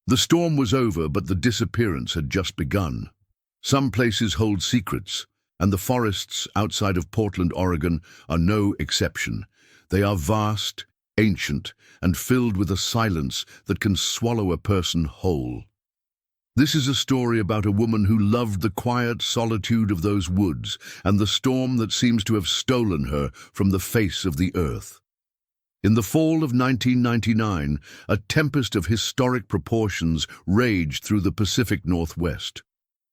The storm was over, but the disappearance had just begun. Some places hold secrets, and the forests outside of Portland, Oregon, are no exception. They are vast, ancient, and filled with a silence that can swallow a person whole. This is a story about a woman who loved the quiet solitude of those woods and the storm that seems to have stolen her from the face of the earth. In the fall of 1999, a tempest of historic proportions raged through the Pacific Northwest.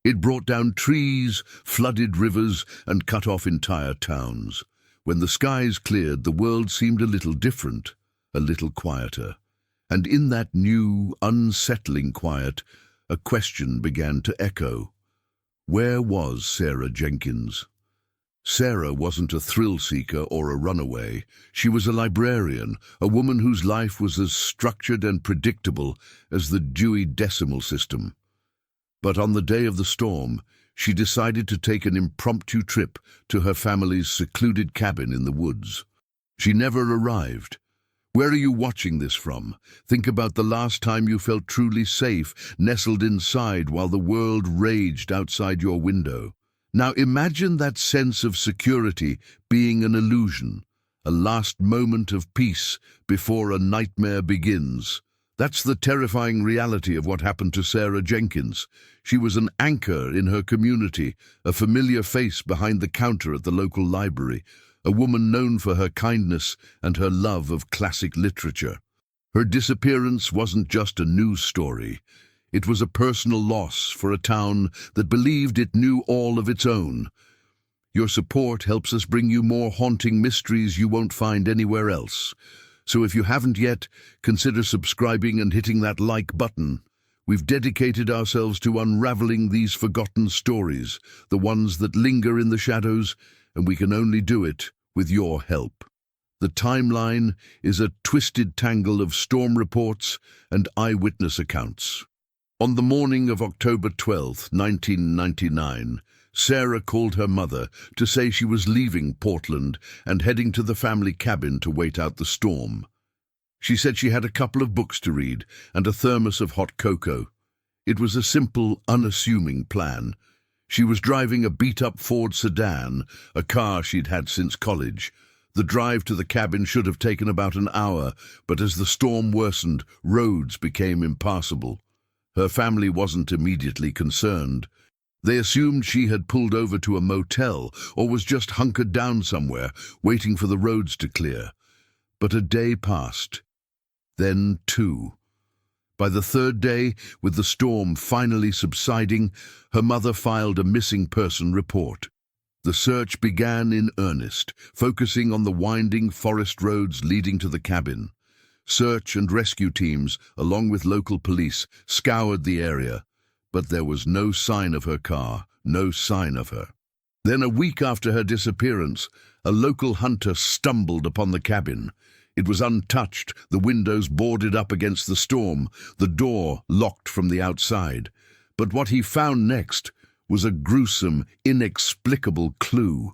It brought down trees, flooded rivers, and cut off entire towns. When the skies cleared, the world seemed a little different, a little quieter. And in that new, unsettling quiet, a question began to echo. Where was Sarah Jenkins? Sarah wasn't a thrill-seeker or a runaway. She was a librarian, a woman whose life was as structured and predictable as the Dewey Decimal System. But on the day of the storm, she decided to take an impromptu trip to her family's secluded cabin in the woods. She never arrived. Where are you watching this from? Think about the last time you felt truly safe, nestled inside while the world raged outside your window. Now imagine that sense of security being an illusion, a last moment of peace before a nightmare begins. That's the terrifying reality of what happened to Sarah Jenkins. She was an anchor in her community, a familiar face behind the counter at the local library, a woman known for her kindness and her love of classic literature. Her disappearance wasn't just a news story. It was a personal loss for a town that believed it knew all of its own. Your support helps us bring you more haunting mysteries you won't find anywhere else. So if you haven't yet, consider subscribing and hitting that like button. We've dedicated ourselves to unraveling these forgotten stories, the ones that linger in the shadows, and we can only do it with your help. The timeline is a twisted tangle of storm reports and eyewitness accounts. On the morning of October 12, 1999, Sarah called her mother to say she was leaving Portland and heading to the family cabin to wait out the storm. She said she had a couple of books to read and a thermos of hot cocoa. It was a simple, unassuming plan. She was driving a beat-up Ford sedan, a car she'd had since college. The drive to the cabin should have taken about an hour, but as the storm worsened, roads became impassable. Her family wasn't immediately concerned. They assumed she had pulled over to a motel or was just hunkered down somewhere, waiting for the roads to clear. But a day passed. Then two. By the third day, with the storm finally subsiding, her mother filed a missing person report. The search began in earnest, focusing on the winding forest roads leading to the cabin. Search and rescue teams, along with local police, scoured the area, but there was no sign of her car, no sign of her. Then, a week after her disappearance, a local hunter stumbled upon the cabin. It was untouched, the windows boarded up against the storm, the door locked from the outside. But what he found next was a gruesome, inexplicable clue.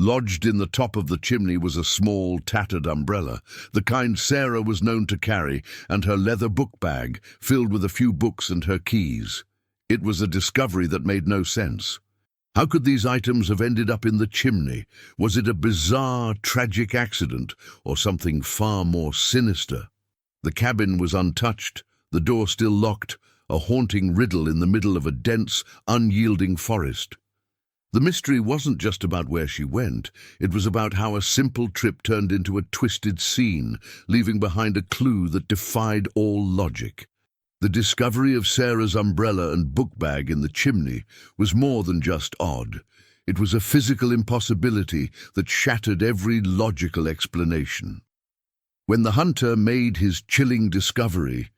Lodged in the top of the chimney was a small, tattered umbrella, the kind Sarah was known to carry, and her leather book bag, filled with a few books and her keys. It was a discovery that made no sense. How could these items have ended up in the chimney? Was it a bizarre, tragic accident, or something far more sinister? The cabin was untouched, the door still locked, a haunting riddle in the middle of a dense, unyielding forest. The mystery wasn't just about where she went, it was about how a simple trip turned into a twisted scene, leaving behind a clue that defied all logic. The discovery of Sarah's umbrella and book bag in the chimney was more than just odd. It was a physical impossibility that shattered every logical explanation. When the hunter made his chilling discovery,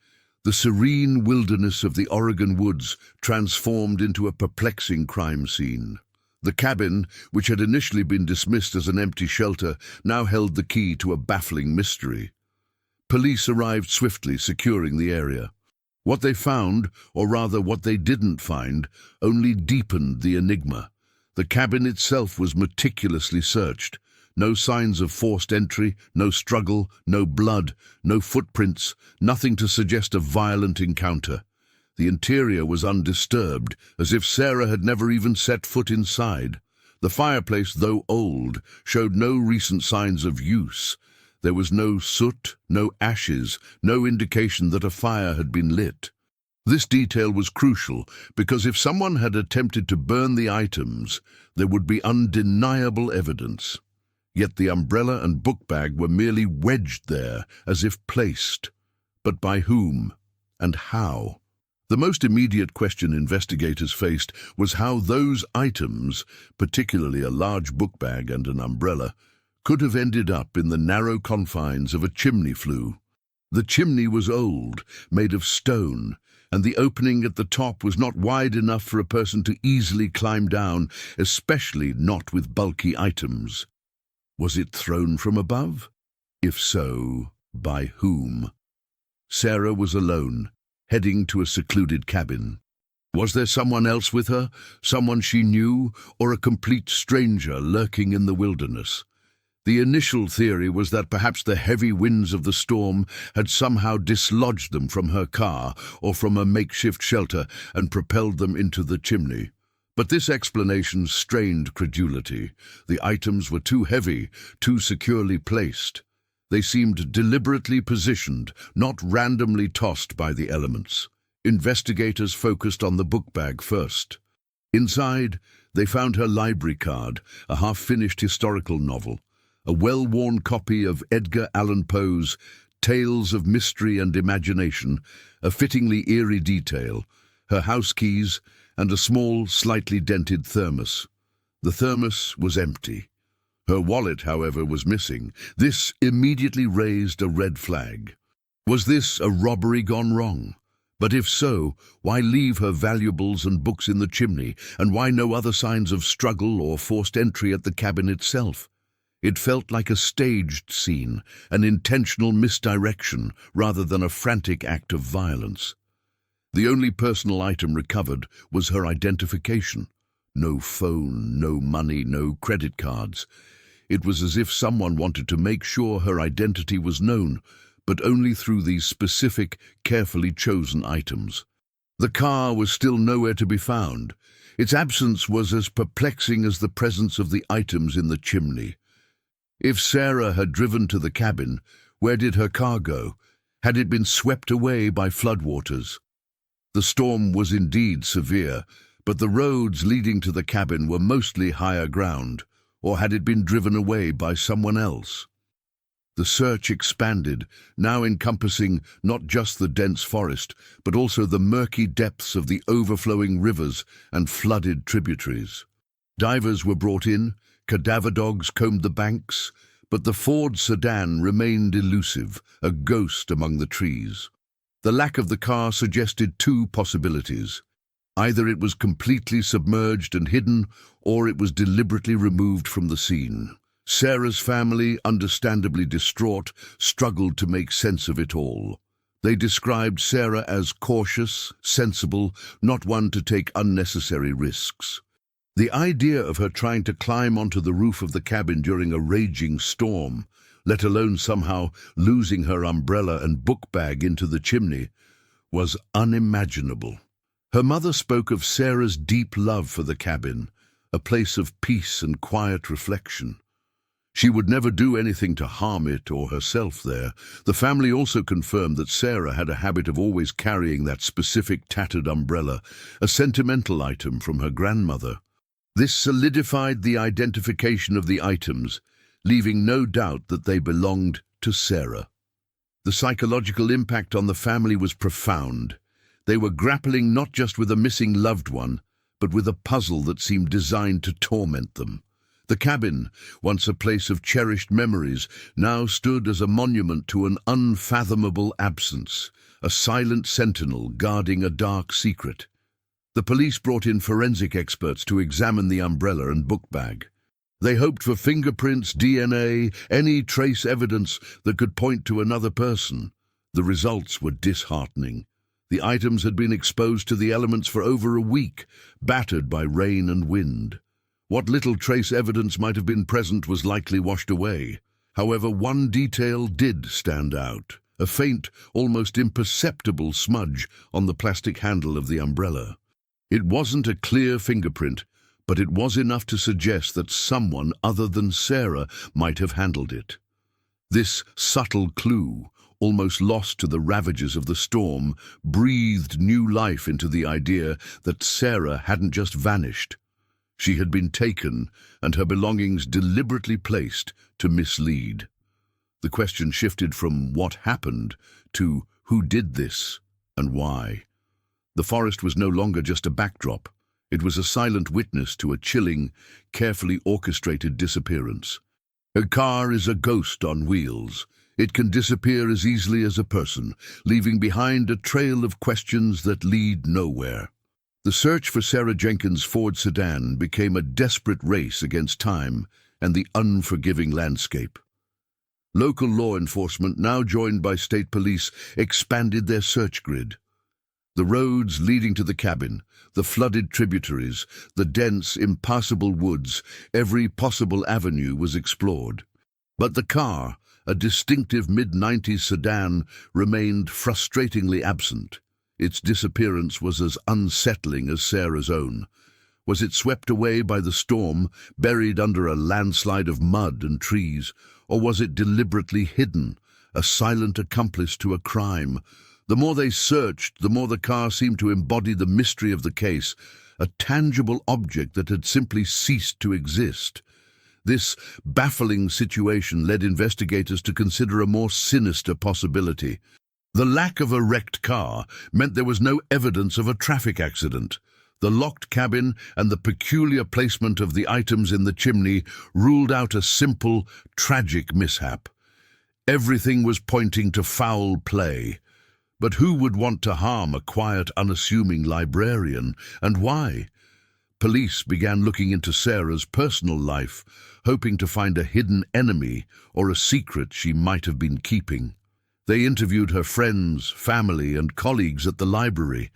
the serene wilderness of the Oregon woods transformed into a perplexing crime scene. The cabin, which had initially been dismissed as an empty shelter, now held the key to a baffling mystery. Police arrived swiftly, securing the area. What they found, or rather what they didn't find, only deepened the enigma. The cabin itself was meticulously searched. No signs of forced entry, no struggle, no blood, no footprints, nothing to suggest a violent encounter. The interior was undisturbed, as if Sarah had never even set foot inside. The fireplace, though old, showed no recent signs of use. There was no soot, no ashes, no indication that a fire had been lit. This detail was crucial, because if someone had attempted to burn the items, there would be undeniable evidence. Yet the umbrella and book bag were merely wedged there, as if placed. But by whom? And how? The most immediate question investigators faced was how those items, particularly a large book bag and an umbrella, could have ended up in the narrow confines of a chimney flue. The chimney was old, made of stone, and the opening at the top was not wide enough for a person to easily climb down, especially not with bulky items. Was it thrown from above? If so, by whom? Sarah was alone, heading to a secluded cabin. Was there someone else with her, someone she knew, or a complete stranger lurking in the wilderness? The initial theory was that perhaps the heavy winds of the storm had somehow dislodged them from her car or from a makeshift shelter and propelled them into the chimney. But this explanation strained credulity. The items were too heavy, too securely placed. They seemed deliberately positioned, not randomly tossed by the elements. Investigators focused on the book bag first. Inside, they found her library card, a half-finished historical novel, a well-worn copy of Edgar Allan Poe's Tales of Mystery and Imagination, a fittingly eerie detail, her house keys, and a small, slightly dented thermos. The thermos was empty. Her wallet, however, was missing. This immediately raised a red flag. Was this a robbery gone wrong? But if so, why leave her valuables and books in the chimney, and why no other signs of struggle or forced entry at the cabin itself? It felt like a staged scene, an intentional misdirection, rather than a frantic act of violence. The only personal item recovered was her identification. No phone, no money, no credit cards. It was as if someone wanted to make sure her identity was known, but only through these specific, carefully chosen items. The car was still nowhere to be found. Its absence was as perplexing as the presence of the items in the chimney. If Sarah had driven to the cabin, where did her car go? Had it been swept away by floodwaters? The storm was indeed severe, but the roads leading to the cabin were mostly higher ground, or had it been driven away by someone else? The search expanded, now encompassing not just the dense forest, but also the murky depths of the overflowing rivers and flooded tributaries. Divers were brought in, cadaver dogs combed the banks, but the Ford sedan remained elusive, a ghost among the trees. The lack of the car suggested two possibilities. Either it was completely submerged and hidden, or it was deliberately removed from the scene. Sarah's family, understandably distraught, struggled to make sense of it all. They described Sarah as cautious, sensible, not one to take unnecessary risks. The idea of her trying to climb onto the roof of the cabin during a raging storm, let alone somehow losing her umbrella and book bag into the chimney, was unimaginable. Her mother spoke of Sarah's deep love for the cabin, a place of peace and quiet reflection. She would never do anything to harm it or herself there. The family also confirmed that Sarah had a habit of always carrying that specific tattered umbrella, a sentimental item from her grandmother. This solidified the identification of the items, leaving no doubt that they belonged to Sarah. The psychological impact on the family was profound. They were grappling not just with a missing loved one, but with a puzzle that seemed designed to torment them. The cabin, once a place of cherished memories, now stood as a monument to an unfathomable absence, a silent sentinel guarding a dark secret. The police brought in forensic experts to examine the umbrella and book bag. They hoped for fingerprints, DNA, any trace evidence that could point to another person. The results were disheartening. The items had been exposed to the elements for over a week, battered by rain and wind. What little trace evidence might have been present was likely washed away. However, one detail did stand out: a faint, almost imperceptible smudge on the plastic handle of the umbrella. It wasn't a clear fingerprint, but it was enough to suggest that someone other than Sarah might have handled it. This subtle clue, almost lost to the ravages of the storm, breathed new life into the idea that Sarah hadn't just vanished. She had been taken and her belongings deliberately placed to mislead. The question shifted from what happened to who did this and why. The forest was no longer just a backdrop. It was a silent witness to a chilling, carefully orchestrated disappearance. A car is a ghost on wheels. It can disappear as easily as a person, leaving behind a trail of questions that lead nowhere. The search for Sarah Jenkins' Ford sedan became a desperate race against time and the unforgiving landscape. Local law enforcement, now joined by state police, expanded their search grid. The roads leading to the cabin, the flooded tributaries, the dense, impassable woods, every possible avenue was explored. But the car, a distinctive mid-90s sedan, remained frustratingly absent. Its disappearance was as unsettling as Sarah's own. Was it swept away by the storm, buried under a landslide of mud and trees, or was it deliberately hidden, a silent accomplice to a crime? The more they searched, the more the car seemed to embody the mystery of the case, a tangible object that had simply ceased to exist. This baffling situation led investigators to consider a more sinister possibility. The lack of a wrecked car meant there was no evidence of a traffic accident. The locked cabin and the peculiar placement of the items in the chimney ruled out a simple, tragic mishap. Everything was pointing to foul play. But who would want to harm a quiet, unassuming librarian, and why? Police began looking into Sarah's personal life, hoping to find a hidden enemy or a secret she might have been keeping. They interviewed her friends, family, and colleagues at the library.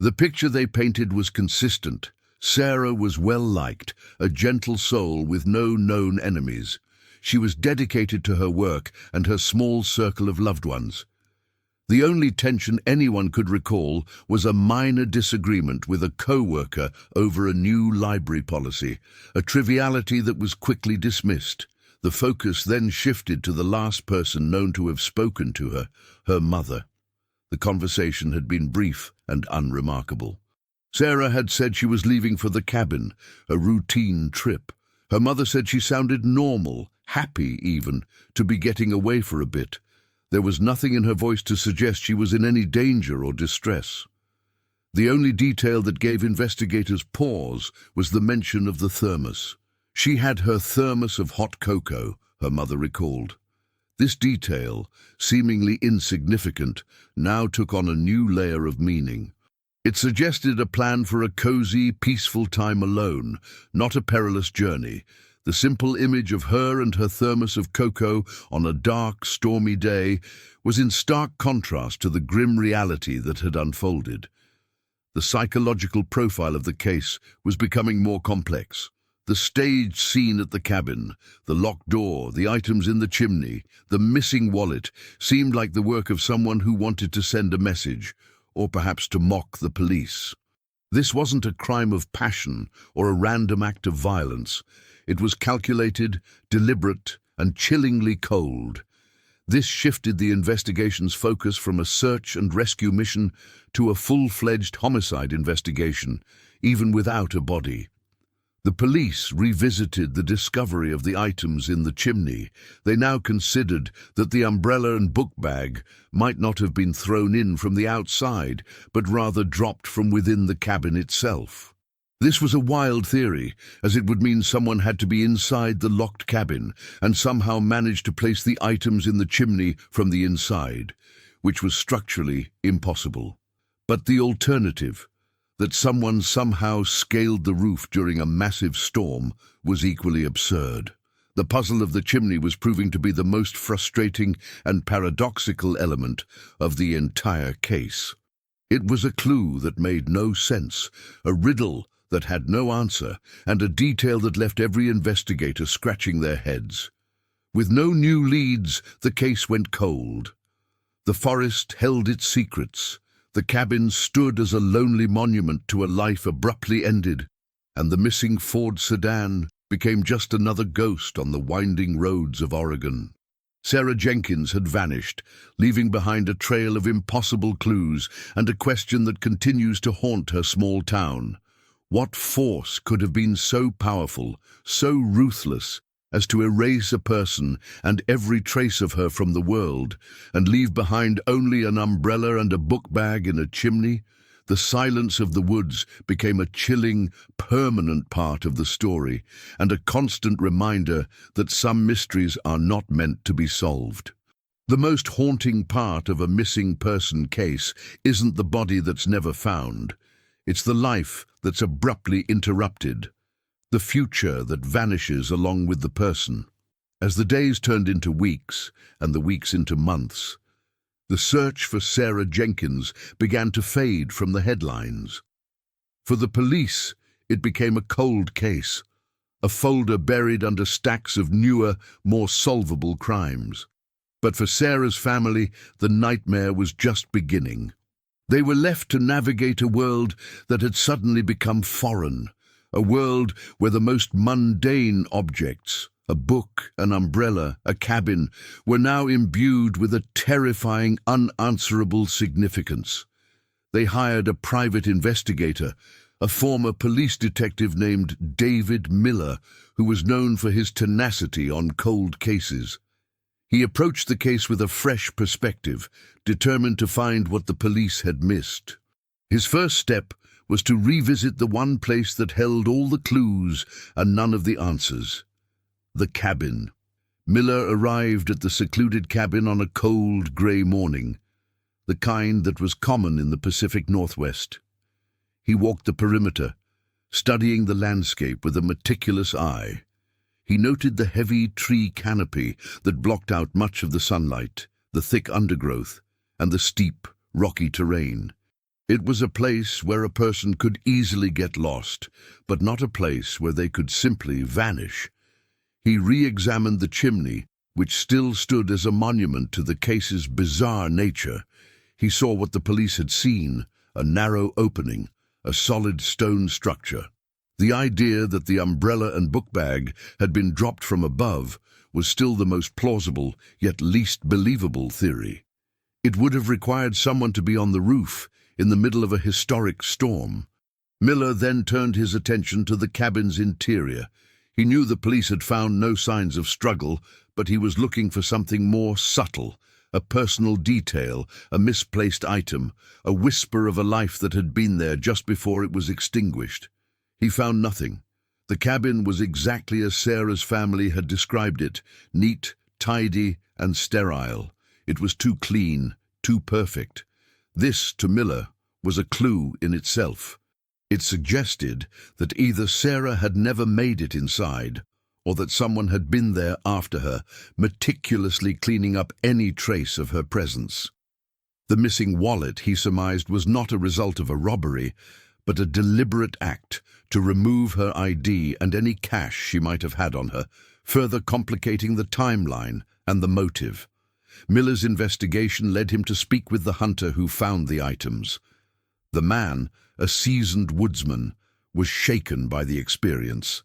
The picture they painted was consistent. Sarah was well-liked, a gentle soul with no known enemies. She was dedicated to her work and her small circle of loved ones. The only tension anyone could recall was a minor disagreement with a co-worker over a new library policy, a triviality that was quickly dismissed. The focus then shifted to the last person known to have spoken to her, her mother. The conversation had been brief and unremarkable. Sarah had said she was leaving for the cabin, a routine trip. Her mother said she sounded normal, happy even, to be getting away for a bit. There was nothing in her voice to suggest she was in any danger or distress. The only detail that gave investigators pause was the mention of the thermos. She had her thermos of hot cocoa, her mother recalled. This detail, seemingly insignificant, now took on a new layer of meaning. It suggested a plan for a cozy, peaceful time alone, not a perilous journey. The simple image of her and her thermos of cocoa on a dark, stormy day was in stark contrast to the grim reality that had unfolded. The psychological profile of the case was becoming more complex. The staged scene at the cabin, the locked door, the items in the chimney, the missing wallet seemed like the work of someone who wanted to send a message, or perhaps to mock the police. This wasn't a crime of passion or a random act of violence. It was calculated, deliberate, and chillingly cold. This shifted the investigation's focus from a search and rescue mission to a full-fledged homicide investigation, even without a body. The police revisited the discovery of the items in the chimney. They now considered that the umbrella and book bag might not have been thrown in from the outside, but rather dropped from within the cabin itself. This was a wild theory, as it would mean someone had to be inside the locked cabin and somehow managed to place the items in the chimney from the inside, which was structurally impossible. But the alternative, that someone somehow scaled the roof during a massive storm, was equally absurd. The puzzle of the chimney was proving to be the most frustrating and paradoxical element of the entire case. It was a clue that made no sense, a riddle that had no answer, and a detail that left every investigator scratching their heads. With no new leads, the case went cold. The forest held its secrets. The cabin stood as a lonely monument to a life abruptly ended, and the missing Ford sedan became just another ghost on the winding roads of Oregon. Sarah Jenkins had vanished, leaving behind a trail of impossible clues and a question that continues to haunt her small town. What force could have been so powerful, so ruthless, as to erase a person and every trace of her from the world, and leave behind only an umbrella and a bookbag in a chimney? The silence of the woods became a chilling, permanent part of the story, and a constant reminder that some mysteries are not meant to be solved. The most haunting part of a missing person case isn't the body that's never found. It's the life that's abruptly interrupted, the future that vanishes along with the person. As the days turned into weeks, and the weeks into months, the search for Sarah Jenkins began to fade from the headlines. For the police, it became a cold case, a folder buried under stacks of newer, more solvable crimes. But for Sarah's family, the nightmare was just beginning. They were left to navigate a world that had suddenly become foreign, a world where the most mundane objects, a book, an umbrella, a cabin, were now imbued with a terrifying, unanswerable significance. They hired a private investigator, a former police detective named David Miller, who was known for his tenacity on cold cases. He approached the case with a fresh perspective, determined to find what the police had missed. His first step was to revisit the one place that held all the clues and none of the answers: the cabin. Miller arrived at the secluded cabin on a cold, grey morning, the kind that was common in the Pacific Northwest. He walked the perimeter, studying the landscape with a meticulous eye. He noted the heavy tree canopy that blocked out much of the sunlight, the thick undergrowth, and the steep, rocky terrain. It was a place where a person could easily get lost, but not a place where they could simply vanish. He re-examined the chimney, which still stood as a monument to the case's bizarre nature. He saw what the police had seen: a narrow opening, a solid stone structure. The idea that the umbrella and bookbag had been dropped from above was still the most plausible, yet least believable theory. It would have required someone to be on the roof, in the middle of a historic storm. Miller then turned his attention to the cabin's interior. He knew the police had found no signs of struggle, but he was looking for something more subtle, a personal detail, a misplaced item, a whisper of a life that had been there just before it was extinguished. He found nothing. The cabin was exactly as Sarah's family had described it: neat, tidy, and sterile. It was too clean, too perfect. This, to Miller, was a clue in itself. It suggested that either Sarah had never made it inside, or that someone had been there after her, meticulously cleaning up any trace of her presence. The missing wallet, he surmised, was not a result of a robbery, but a deliberate act to remove her ID and any cash she might have had on her, further complicating the timeline and the motive. Miller's investigation led him to speak with the hunter who found the items. The man, a seasoned woodsman, was shaken by the experience.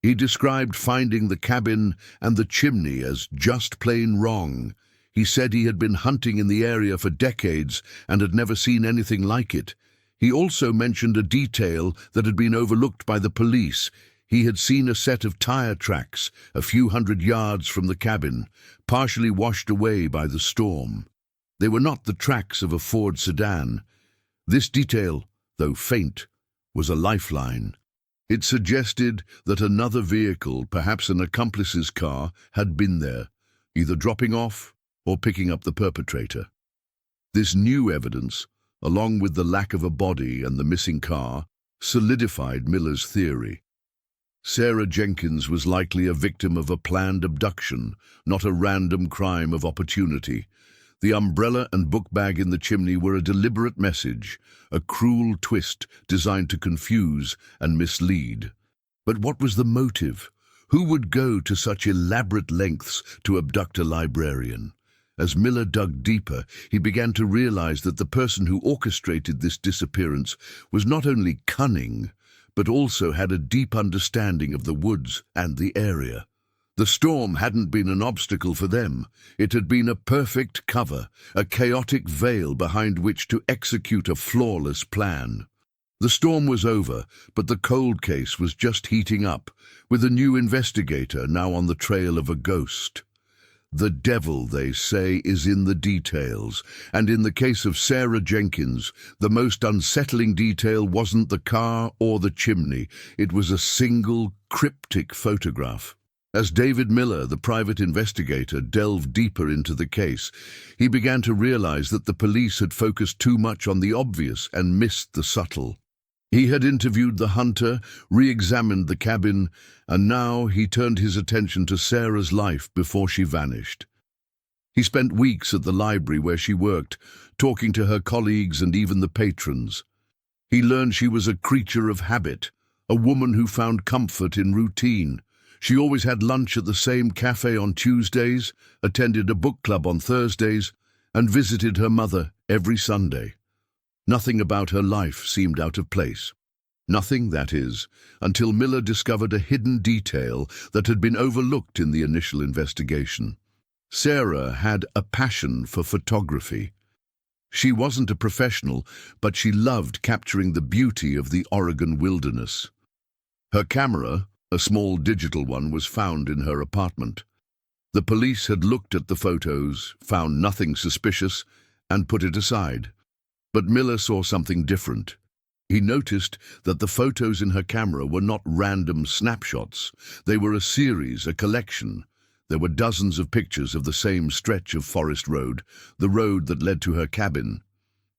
He described finding the cabin and the chimney as just plain wrong. He said he had been hunting in the area for decades and had never seen anything like it. He also mentioned a detail that had been overlooked by the police. He had seen a set of tire tracks a few hundred yards from the cabin, partially washed away by the storm. They were not the tracks of a Ford sedan. This detail, though faint, was a lifeline. It suggested that another vehicle, perhaps an accomplice's car, had been there, either dropping off or picking up the perpetrator. This new evidence, along with the lack of a body and the missing car, solidified Miller's theory. Sarah Jenkins was likely a victim of a planned abduction, not a random crime of opportunity. The umbrella and bookbag in the chimney were a deliberate message, a cruel twist designed to confuse and mislead. But what was the motive? Who would go to such elaborate lengths to abduct a librarian? As Miller dug deeper, he began to realize that the person who orchestrated this disappearance was not only cunning, but also had a deep understanding of the woods and the area. The storm hadn't been an obstacle for them. It had been a perfect cover, a chaotic veil behind which to execute a flawless plan. The storm was over, but the cold case was just heating up, with a new investigator now on the trail of a ghost. The devil, they say, is in the details, and in the case of Sarah Jenkins, the most unsettling detail wasn't the car or the chimney. It was a single, cryptic photograph. As David Miller, the private investigator, delved deeper into the case, he began to realize that the police had focused too much on the obvious and missed the subtle. He had interviewed the hunter, re-examined the cabin, and now he turned his attention to Sarah's life before she vanished. He spent weeks at the library where she worked, talking to her colleagues and even the patrons. He learned she was a creature of habit, a woman who found comfort in routine. She always had lunch at the same cafe on Tuesdays, attended a book club on Thursdays, and visited her mother every Sunday. Nothing about her life seemed out of place. Nothing, that is, until Miller discovered a hidden detail that had been overlooked in the initial investigation. Sarah had a passion for photography. She wasn't a professional, but she loved capturing the beauty of the Oregon wilderness. Her camera, a small digital one, was found in her apartment. The police had looked at the photos, found nothing suspicious, and put it aside. But Miller saw something different. He noticed that the photos in her camera were not random snapshots. They were a series, a collection. There were dozens of pictures of the same stretch of forest road, the road that led to her cabin,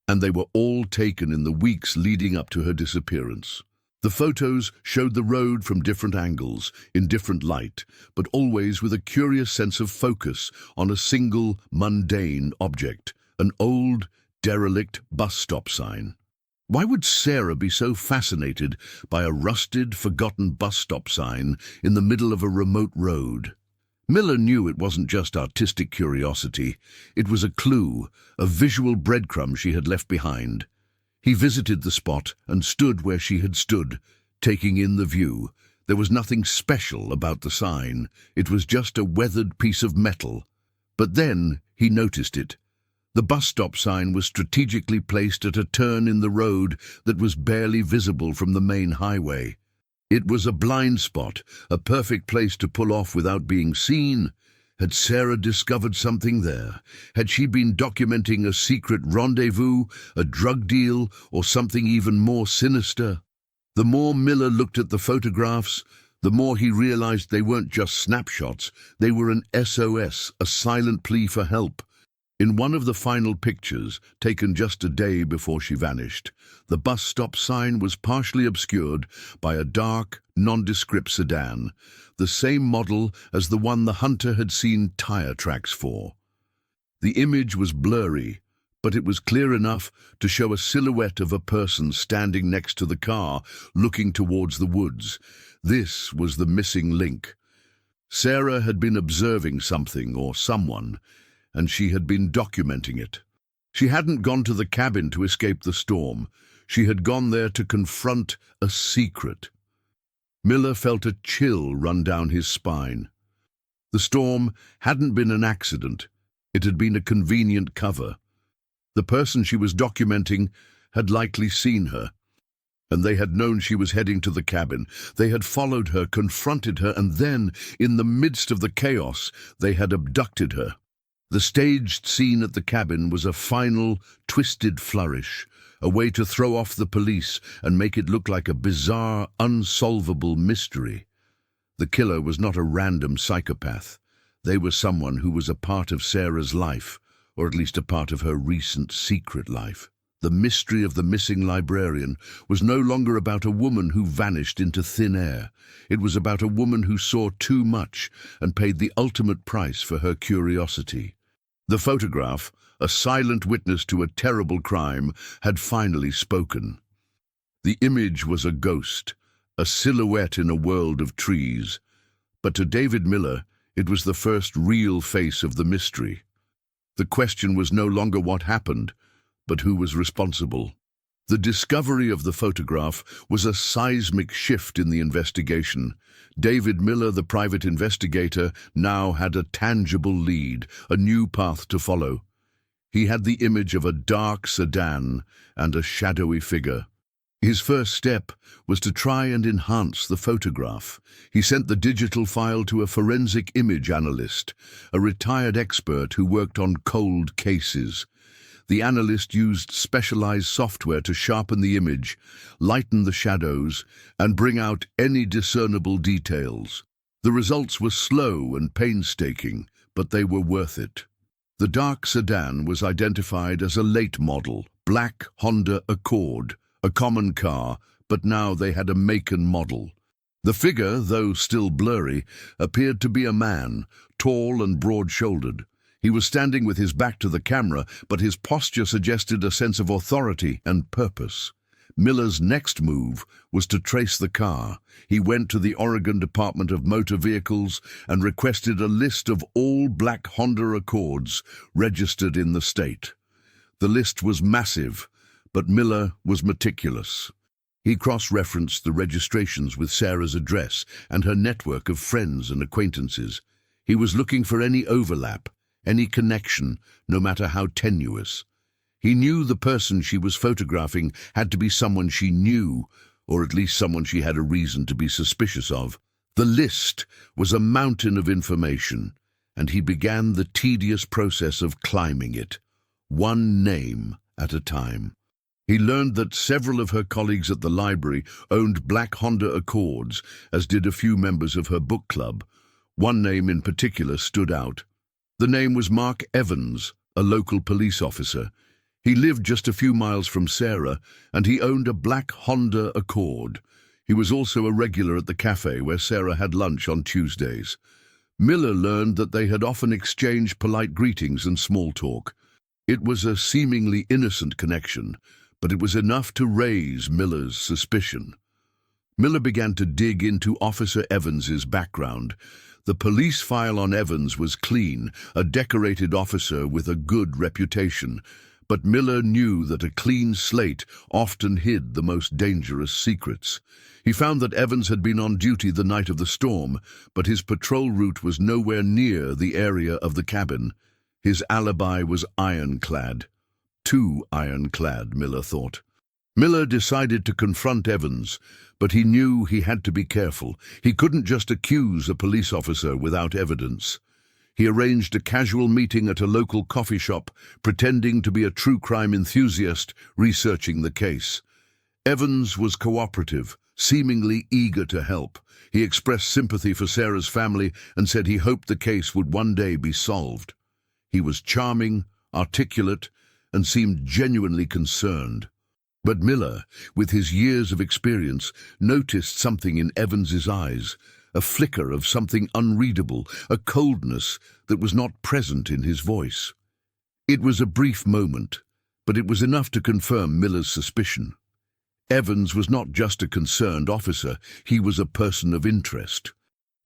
and they were all taken in the weeks leading up to her disappearance. The photos showed the road from different angles, in different light, but always with a curious sense of focus on a single, mundane object, an old, derelict bus stop sign. Why would Sarah be so fascinated by a rusted, forgotten bus stop sign in the middle of a remote road? Miller knew it wasn't just artistic curiosity. It was a clue, a visual breadcrumb she had left behind. He visited the spot and stood where she had stood, taking in the view. There was nothing special about the sign. It was just a weathered piece of metal. But then he noticed it. The bus stop sign was strategically placed at a turn in the road that was barely visible from the main highway. It was a blind spot, a perfect place to pull off without being seen. Had Sarah discovered something there? Had she been documenting a secret rendezvous, a drug deal, or something even more sinister? The more Miller looked at the photographs, the more he realized they weren't just snapshots. They were an SOS, a silent plea for help. In one of the final pictures, taken just a day before she vanished, the bus stop sign was partially obscured by a dark, nondescript sedan, the same model as the one the hunter had seen tire tracks for. The image was blurry, but it was clear enough to show a silhouette of a person standing next to the car, looking towards the woods. This was the missing link. Sarah had been observing something or someone, and she had been documenting it. She hadn't gone to the cabin to escape the storm. She had gone there to confront a secret. Miller felt a chill run down his spine. The storm hadn't been an accident. It had been a convenient cover. The person she was documenting had likely seen her, and they had known she was heading to the cabin. They had followed her, confronted her, and then, in the midst of the chaos, they had abducted her. The staged scene at the cabin was a final, twisted flourish, a way to throw off the police and make it look like a bizarre, unsolvable mystery. The killer was not a random psychopath. They were someone who was a part of Sarah's life, or at least a part of her recent secret life. The mystery of the missing librarian was no longer about a woman who vanished into thin air. It was about a woman who saw too much and paid the ultimate price for her curiosity. The photograph, a silent witness to a terrible crime, had finally spoken. The image was a ghost, a silhouette in a world of trees. But to David Miller, it was the first real face of the mystery. The question was no longer what happened, but who was responsible. The discovery of the photograph was a seismic shift in the investigation. David Miller, the private investigator, now had a tangible lead, a new path to follow. He had the image of a dark sedan and a shadowy figure. His first step was to try and enhance the photograph. He sent the digital file to a forensic image analyst, a retired expert who worked on cold cases. The analyst used specialized software to sharpen the image, lighten the shadows, and bring out any discernible details. The results were slow and painstaking, but they were worth it. The dark sedan was identified as a late model, black Honda Accord, a common car, but now they had a make and model. The figure, though still blurry, appeared to be a man, tall and broad-shouldered. He was standing with his back to the camera, but his posture suggested a sense of authority and purpose. Miller's next move was to trace the car. He went to the Oregon Department of Motor Vehicles and requested a list of all black Honda Accords registered in the state. The list was massive, but Miller was meticulous. He cross-referenced the registrations with Sarah's address and her network of friends and acquaintances. He was looking for any overlap, any connection, no matter how tenuous. He knew the person she was photographing had to be someone she knew, or at least someone she had a reason to be suspicious of. The list was a mountain of information, and he began the tedious process of climbing it, one name at a time. He learned that several of her colleagues at the library owned black Honda Accords, as did a few members of her book club. One name in particular stood out. The name was Mark Evans, a local police officer. He lived just a few miles from Sarah, and he owned a black Honda Accord. He was also a regular at the cafe where Sarah had lunch on Tuesdays. Miller learned that they had often exchanged polite greetings and small talk. It was a seemingly innocent connection, but it was enough to raise Miller's suspicion. Miller began to dig into Officer Evans's background. The police file on Evans was clean, a decorated officer with a good reputation, but Miller knew that a clean slate often hid the most dangerous secrets. He found that Evans had been on duty the night of the storm, but his patrol route was nowhere near the area of the cabin. His alibi was ironclad. Too ironclad, Miller thought. Miller decided to confront Evans, but he knew he had to be careful. He couldn't just accuse a police officer without evidence. He arranged a casual meeting at a local coffee shop, pretending to be a true crime enthusiast researching the case. Evans was cooperative, seemingly eager to help. He expressed sympathy for Sarah's family and said he hoped the case would one day be solved. He was charming, articulate, and seemed genuinely concerned. But Miller, with his years of experience, noticed something in Evans's eyes, a flicker of something unreadable, a coldness that was not present in his voice. It was a brief moment, but it was enough to confirm Miller's suspicion. Evans was not just a concerned officer, he was a person of interest.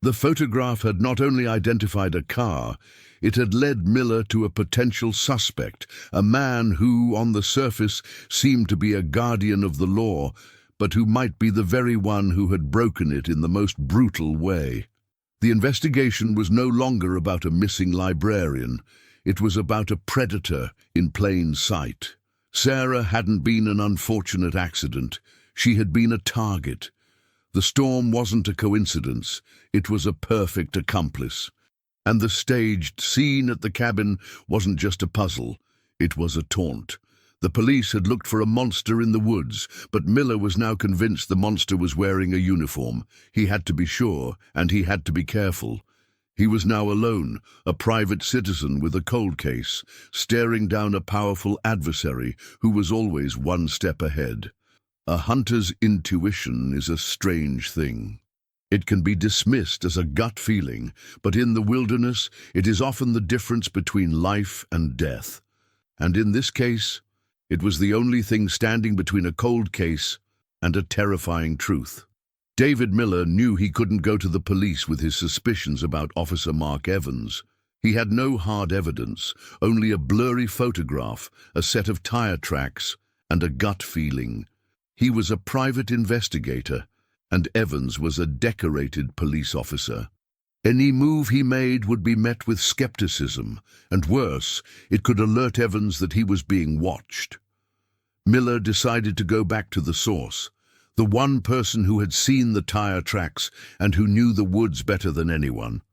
The photograph had not only identified a car, it had led Miller to a potential suspect, a man who, on the surface, seemed to be a guardian of the law, but who might be the very one who had broken it in the most brutal way. The investigation was no longer about a missing librarian. It was about a predator in plain sight. Sarah hadn't been an unfortunate accident. She had been a target. The storm wasn't a coincidence. It was a perfect accomplice. And the staged scene at the cabin wasn't just a puzzle. It was a taunt. The police had looked for a monster in the woods, but Miller was now convinced the monster was wearing a uniform. He had to be sure, and he had to be careful. He was now alone, a private citizen with a cold case, staring down a powerful adversary who was always one step ahead. A hunter's intuition is a strange thing. It can be dismissed as a gut feeling, but in the wilderness, it is often the difference between life and death. And in this case, it was the only thing standing between a cold case and a terrifying truth. David Miller knew he couldn't go to the police with his suspicions about Officer Mark Evans. He had no hard evidence, only a blurry photograph, a set of tire tracks, and a gut feeling. He was a private investigator, and Evans was a decorated police officer. Any move he made would be met with skepticism, and worse, it could alert Evans that he was being watched. Miller decided to go back to the source, the one person who had seen the tire tracks and who knew the woods better than anyone: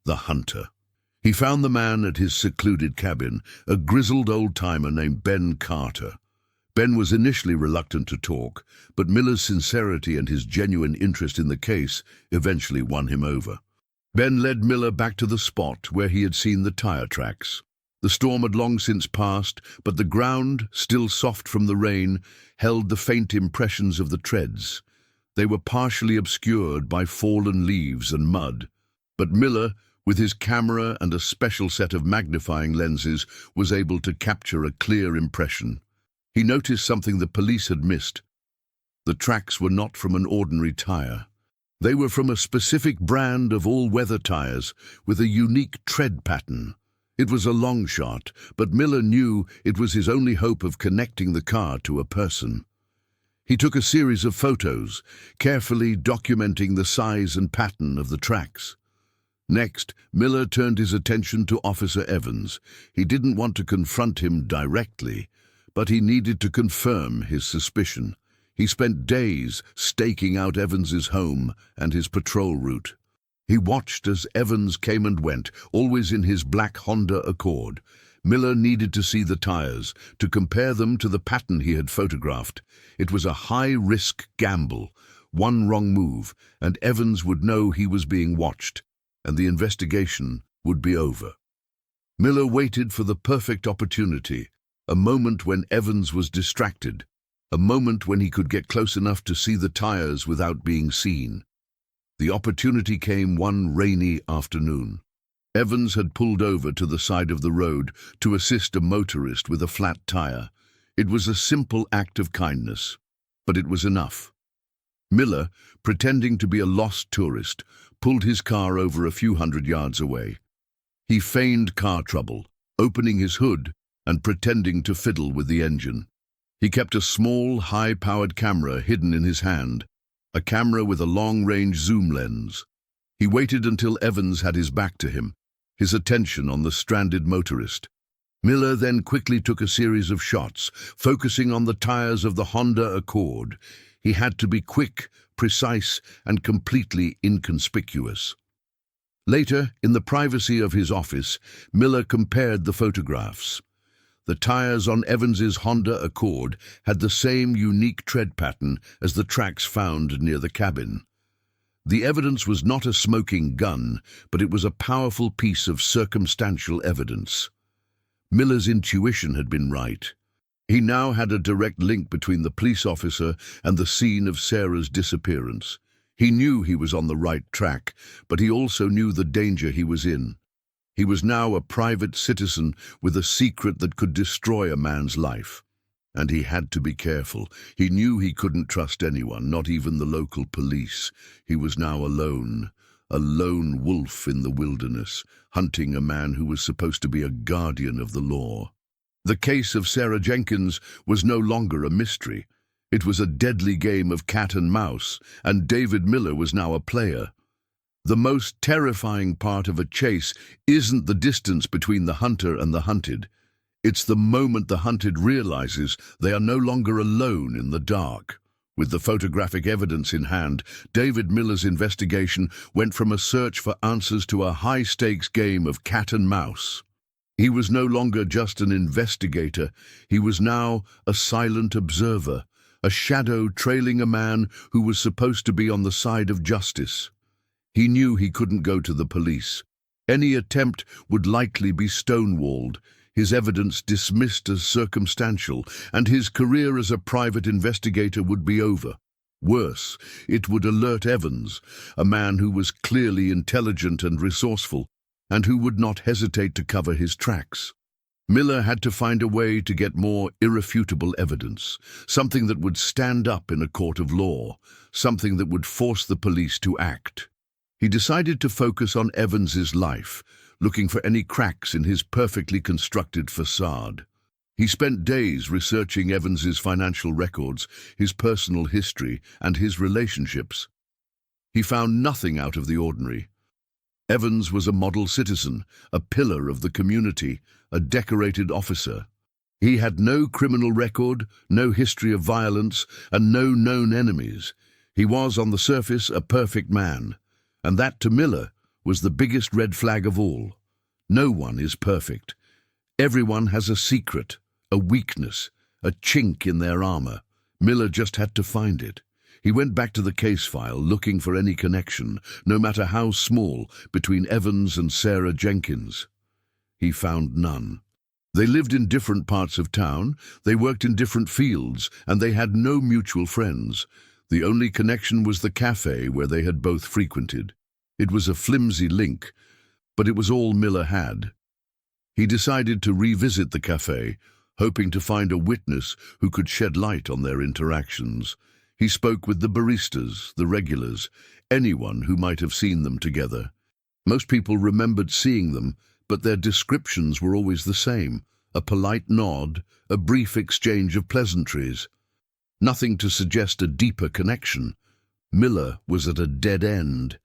the hunter. He found the man at his secluded cabin, a grizzled old-timer named Ben Carter. Ben was initially reluctant to talk, but Miller's sincerity and his genuine interest in the case eventually won him over. Ben led Miller back to the spot where he had seen the tire tracks. The storm had long since passed, but the ground, still soft from the rain, held the faint impressions of the treads. They were partially obscured by fallen leaves and mud. But Miller, with his camera and a special set of magnifying lenses, was able to capture a clear impression. He noticed something the police had missed. The tracks were not from an ordinary tire. They were from a specific brand of all-weather tires with a unique tread pattern. It was a long shot, but Miller knew it was his only hope of connecting the car to a person. He took a series of photos, carefully documenting the size and pattern of the tracks. Next, Miller turned his attention to Officer Evans. He didn't want to confront him directly, but he needed to confirm his suspicion. He spent days staking out Evans's home and his patrol route. He watched as Evans came and went, always in his black Honda Accord. Miller needed to see the tires, to compare them to the pattern he had photographed. It was a high-risk gamble. One wrong move, and Evans would know he was being watched, and the investigation would be over. Miller waited for the perfect opportunity, a moment when Evans was distracted, a moment when he could get close enough to see the tires without being seen. The opportunity came one rainy afternoon. Evans had pulled over to the side of the road to assist a motorist with a flat tire. It was a simple act of kindness, but it was enough. Miller, pretending to be a lost tourist, pulled his car over a few hundred yards away. He feigned car trouble, opening his hood and pretending to fiddle with the engine. He kept a small, high-powered camera hidden in his hand, a camera with a long-range zoom lens. He waited until Evans had his back to him, his attention on the stranded motorist. Miller then quickly took a series of shots, focusing on the tires of the Honda Accord. He had to be quick, precise, and completely inconspicuous. Later, in the privacy of his office, Miller compared the photographs. The tires on Evans's Honda Accord had the same unique tread pattern as the tracks found near the cabin. The evidence was not a smoking gun, but it was a powerful piece of circumstantial evidence. Miller's intuition had been right. He now had a direct link between the police officer and the scene of Sarah's disappearance. He knew he was on the right track, but he also knew the danger he was in. He was now a private citizen with a secret that could destroy a man's life. And he had to be careful. He knew he couldn't trust anyone, not even the local police. He was now alone, a lone wolf in the wilderness, hunting a man who was supposed to be a guardian of the law. The case of Sarah Jenkins was no longer a mystery. It was a deadly game of cat and mouse, and David Miller was now a player. The most terrifying part of a chase isn't the distance between the hunter and the hunted. It's the moment the hunted realizes they are no longer alone in the dark. With the photographic evidence in hand, David Miller's investigation went from a search for answers to a high-stakes game of cat and mouse. He was no longer just an investigator. He was now a silent observer, a shadow trailing a man who was supposed to be on the side of justice. He knew he couldn't go to the police. Any attempt would likely be stonewalled, his evidence dismissed as circumstantial, and his career as a private investigator would be over. Worse, it would alert Evans, a man who was clearly intelligent and resourceful, and who would not hesitate to cover his tracks. Miller had to find a way to get more irrefutable evidence, something that would stand up in a court of law, something that would force the police to act. He decided to focus on Evans's life, looking for any cracks in his perfectly constructed facade. He spent days researching Evans's financial records, his personal history, and his relationships. He found nothing out of the ordinary. Evans was a model citizen, a pillar of the community, a decorated officer. He had no criminal record, no history of violence, and no known enemies. He was, on the surface, a perfect man. And that, to Miller, was the biggest red flag of all. No one is perfect. Everyone has a secret, a weakness, a chink in their armor. Miller just had to find it. He went back to the case file, looking for any connection, no matter how small, between Evans and Sarah Jenkins. He found none. They lived in different parts of town, they worked in different fields, and they had no mutual friends. The only connection was the cafe where they had both frequented. It was a flimsy link, but it was all Miller had. He decided to revisit the cafe, hoping to find a witness who could shed light on their interactions. He spoke with the baristas, the regulars, anyone who might have seen them together. Most people remembered seeing them, but their descriptions were always the same: a polite nod, a brief exchange of pleasantries. Nothing to suggest a deeper connection. Miller was at a dead end.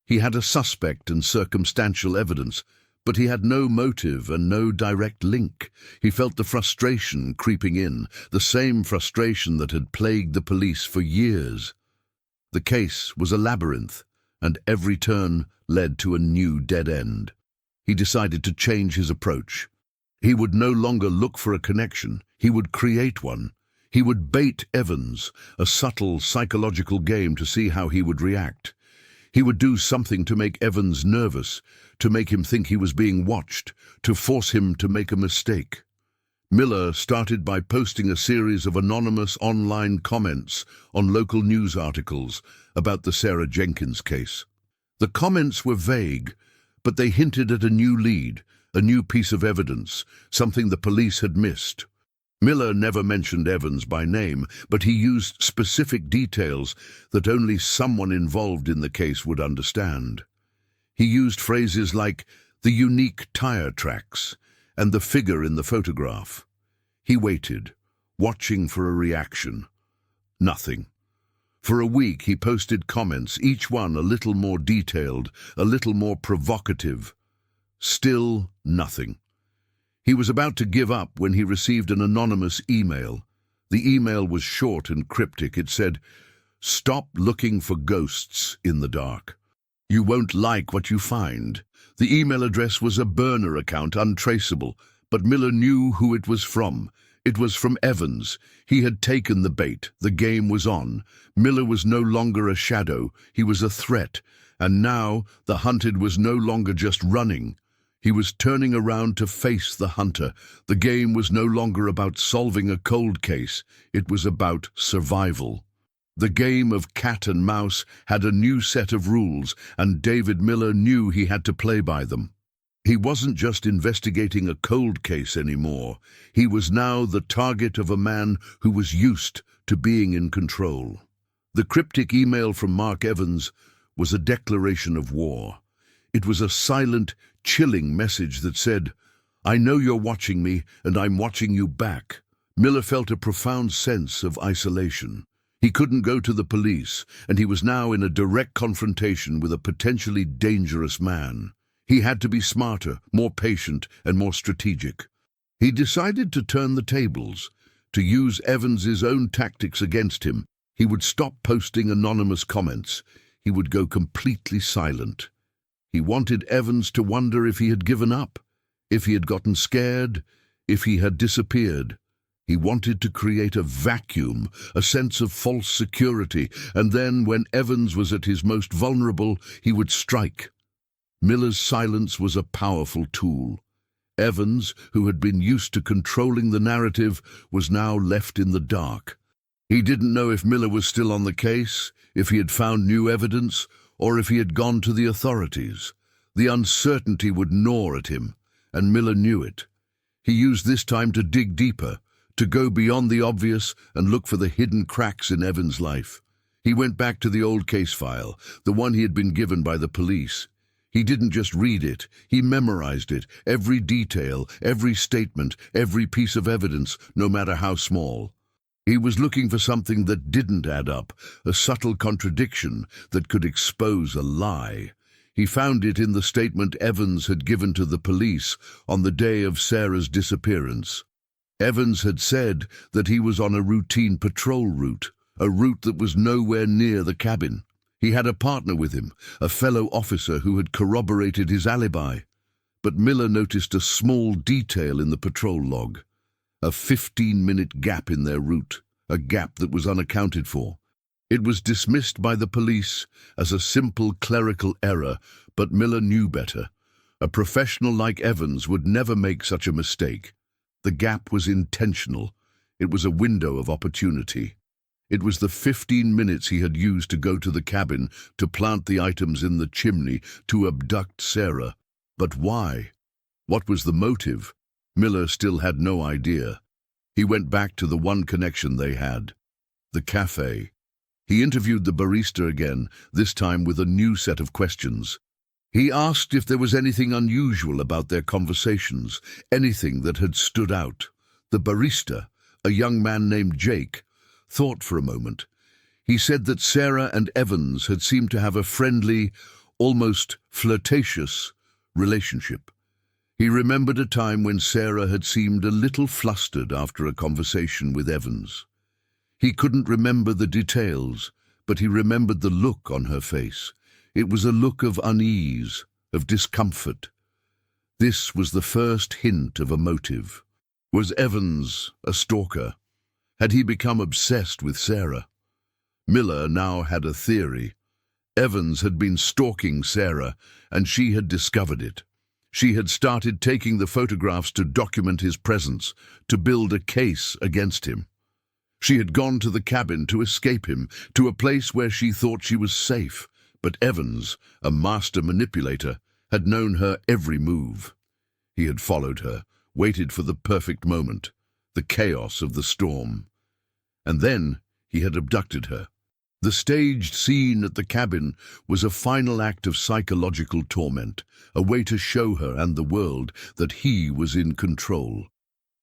He had a suspect and circumstantial evidence, but he had no motive and no direct link. He felt the frustration creeping in, the same frustration that had plagued the police for years. The case was a labyrinth, and every turn led to a new dead end. He decided to change his approach. He would no longer look for a connection, he would create one. He would bait Evans, a subtle psychological game to see how he would react. He would do something to make Evans nervous, to make him think he was being watched, to force him to make a mistake. Miller started by posting a series of anonymous online comments on local news articles about the Sarah Jenkins case. The comments were vague, but they hinted at a new lead, a new piece of evidence, something the police had missed. Miller never mentioned Evans by name, but he used specific details that only someone involved in the case would understand. He used phrases like the unique tire tracks and the figure in the photograph. He waited, watching for a reaction. Nothing. For a week he posted comments, each one a little more detailed, a little more provocative. Still nothing. He was about to give up when he received an anonymous email. The email was short and cryptic. It said, "Stop looking for ghosts in the dark. You won't like what you find." The email address was a burner account, untraceable, but Miller knew who it was from. It was from Evans. He had taken the bait. The game was on. Miller was no longer a shadow. He was a threat. And now the hunted was no longer just running. He was turning around to face the hunter. The game was no longer about solving a cold case. It was about survival. The game of cat and mouse had a new set of rules, and David Miller knew he had to play by them. He wasn't just investigating a cold case anymore. He was now the target of a man who was used to being in control. The cryptic email from Mark Evans was a declaration of war. It was a silent, chilling message that said, "I know you're watching me, and I'm watching you back." Miller felt a profound sense of isolation. He couldn't go to the police, and he was now in a direct confrontation with a potentially dangerous man. He had to be smarter, more patient, and more strategic. He decided to turn the tables, to use Evans's own tactics against him. He would stop posting anonymous comments. He would go completely silent. He wanted Evans to wonder if he had given up, if he had gotten scared, if he had disappeared. He wanted to create a vacuum, a sense of false security, and then, when Evans was at his most vulnerable, he would strike. Miller's silence was a powerful tool. Evans, who had been used to controlling the narrative, was now left in the dark. He didn't know if Miller was still on the case, if he had found new evidence, or if he had gone to the authorities. The uncertainty would gnaw at him, and Miller knew it. He used this time to dig deeper, to go beyond the obvious and look for the hidden cracks in Evans' life. He went back to the old case file, the one he had been given by the police. He didn't just read it, he memorized it, every detail, every statement, every piece of evidence, no matter how small. He was looking for something that didn't add up, a subtle contradiction that could expose a lie. He found it in the statement Evans had given to the police on the day of Sarah's disappearance. Evans had said that he was on a routine patrol route, a route that was nowhere near the cabin. He had a partner with him, a fellow officer who had corroborated his alibi. But Miller noticed a small detail in the patrol log, a 15-minute gap in their route, a gap that was unaccounted for. It was dismissed by the police as a simple clerical error, but Miller knew better. A professional like Evans would never make such a mistake. The gap was intentional. It was a window of opportunity. It was the 15 minutes he had used to go to the cabin, to plant the items in the chimney, to abduct Sarah. But why? What was the motive? Miller still had no idea. He went back to the one connection they had, the cafe. He interviewed the barista again, this time with a new set of questions. He asked if there was anything unusual about their conversations, anything that had stood out. The barista, a young man named Jake, thought for a moment. He said that Sarah and Evans had seemed to have a friendly, almost flirtatious relationship. He remembered a time when Sarah had seemed a little flustered after a conversation with Evans. He couldn't remember the details, but he remembered the look on her face. It was a look of unease, of discomfort. This was the first hint of a motive. Was Evans a stalker? Had he become obsessed with Sarah? Miller now had a theory. Evans had been stalking Sarah, and she had discovered it. She had started taking the photographs to document his presence, to build a case against him. She had gone to the cabin to escape him, to a place where she thought she was safe. But Evans, a master manipulator, had known her every move. He had followed her, waited for the perfect moment, the chaos of the storm. And then he had abducted her. The staged scene at the cabin was a final act of psychological torment, a way to show her and the world that he was in control.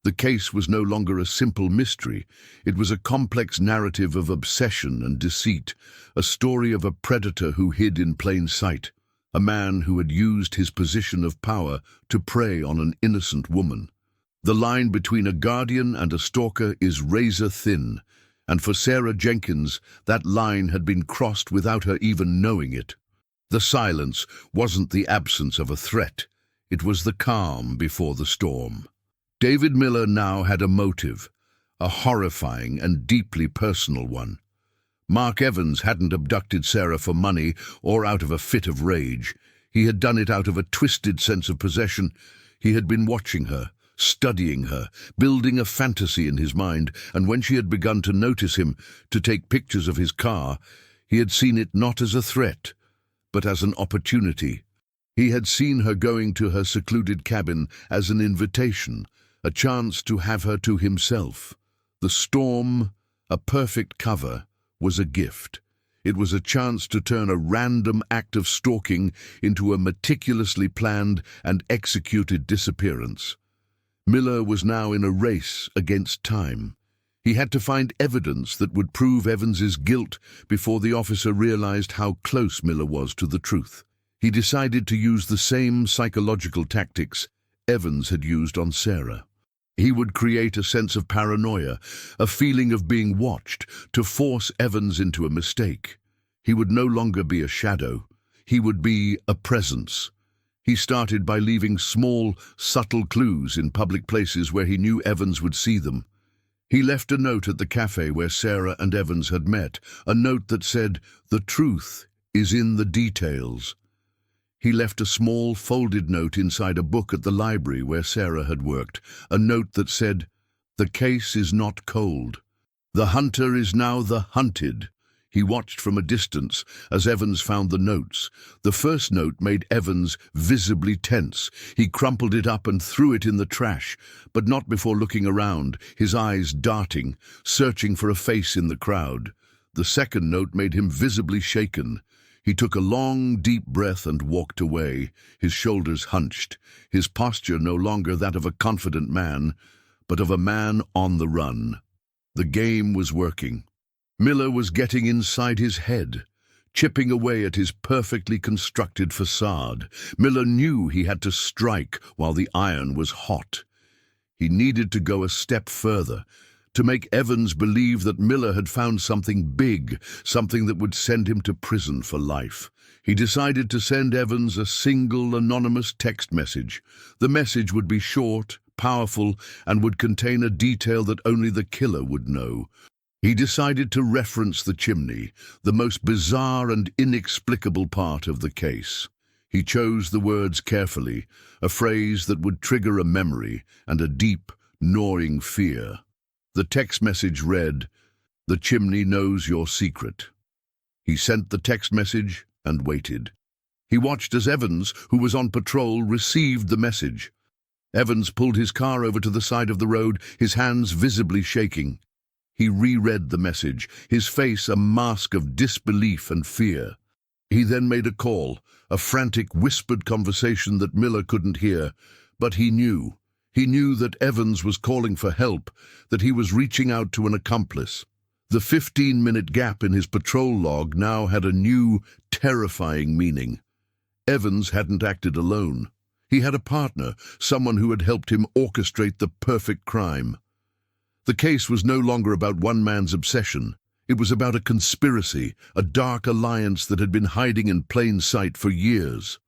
The case was no longer a simple mystery. It was a complex narrative of obsession and deceit, a story of a predator who hid in plain sight, a man who had used his position of power to prey on an innocent woman. The line between a guardian and a stalker is razor thin, and for Sarah Jenkins, that line had been crossed without her even knowing it. The silence wasn't the absence of a threat. It was the calm before the storm. David Miller now had a motive, a horrifying and deeply personal one. Mark Evans hadn't abducted Sarah for money or out of a fit of rage. He had done it out of a twisted sense of possession. He had been watching her, studying her, building a fantasy in his mind, and when she had begun to notice him, to take pictures of his car, he had seen it not as a threat, but as an opportunity. He had seen her going to her secluded cabin as an invitation, a chance to have her to himself. The storm, a perfect cover, was a gift. It was a chance to turn a random act of stalking into a meticulously planned and executed disappearance. Miller was now in a race against time. He had to find evidence that would prove Evans's guilt before the officer realized how close Miller was to the truth. He decided to use the same psychological tactics Evans had used on Sarah. He would create a sense of paranoia, a feeling of being watched, to force Evans into a mistake. He would no longer be a shadow. He would be a presence. He started by leaving small, subtle clues in public places where he knew Evans would see them. He left a note at the cafe where Sarah and Evans had met, a note that said, "The truth is in the details." He left a small, folded note inside a book at the library where Sarah had worked, a note that said, "The case is not cold. The hunter is now the hunted." He watched from a distance as Evans found the notes. The first note made Evans visibly tense. He crumpled it up and threw it in the trash, but not before looking around, his eyes darting, searching for a face in the crowd. The second note made him visibly shaken. He took a long, deep breath and walked away, his shoulders hunched, his posture no longer that of a confident man, but of a man on the run. The game was working. Miller was getting inside his head, chipping away at his perfectly constructed facade. Miller knew he had to strike while the iron was hot. He needed to go a step further, to make Evans believe that Miller had found something big, something that would send him to prison for life. He decided to send Evans a single anonymous text message. The message would be short, powerful, and would contain a detail that only the killer would know. He decided to reference the chimney, the most bizarre and inexplicable part of the case. He chose the words carefully, a phrase that would trigger a memory and a deep, gnawing fear. The text message read, "The chimney knows your secret." He sent the text message and waited. He watched as Evans, who was on patrol, received the message. Evans pulled his car over to the side of the road, his hands visibly shaking. He reread the message, his face a mask of disbelief and fear. He then made a call, a frantic, whispered conversation that Miller couldn't hear, but he knew. He knew that Evans was calling for help, that he was reaching out to an accomplice. The 15-minute gap in his patrol log now had a new, terrifying meaning. Evans hadn't acted alone. He had a partner, someone who had helped him orchestrate the perfect crime. The case was no longer about one man's obsession. It was about a conspiracy, a dark alliance that had been hiding in plain sight for years.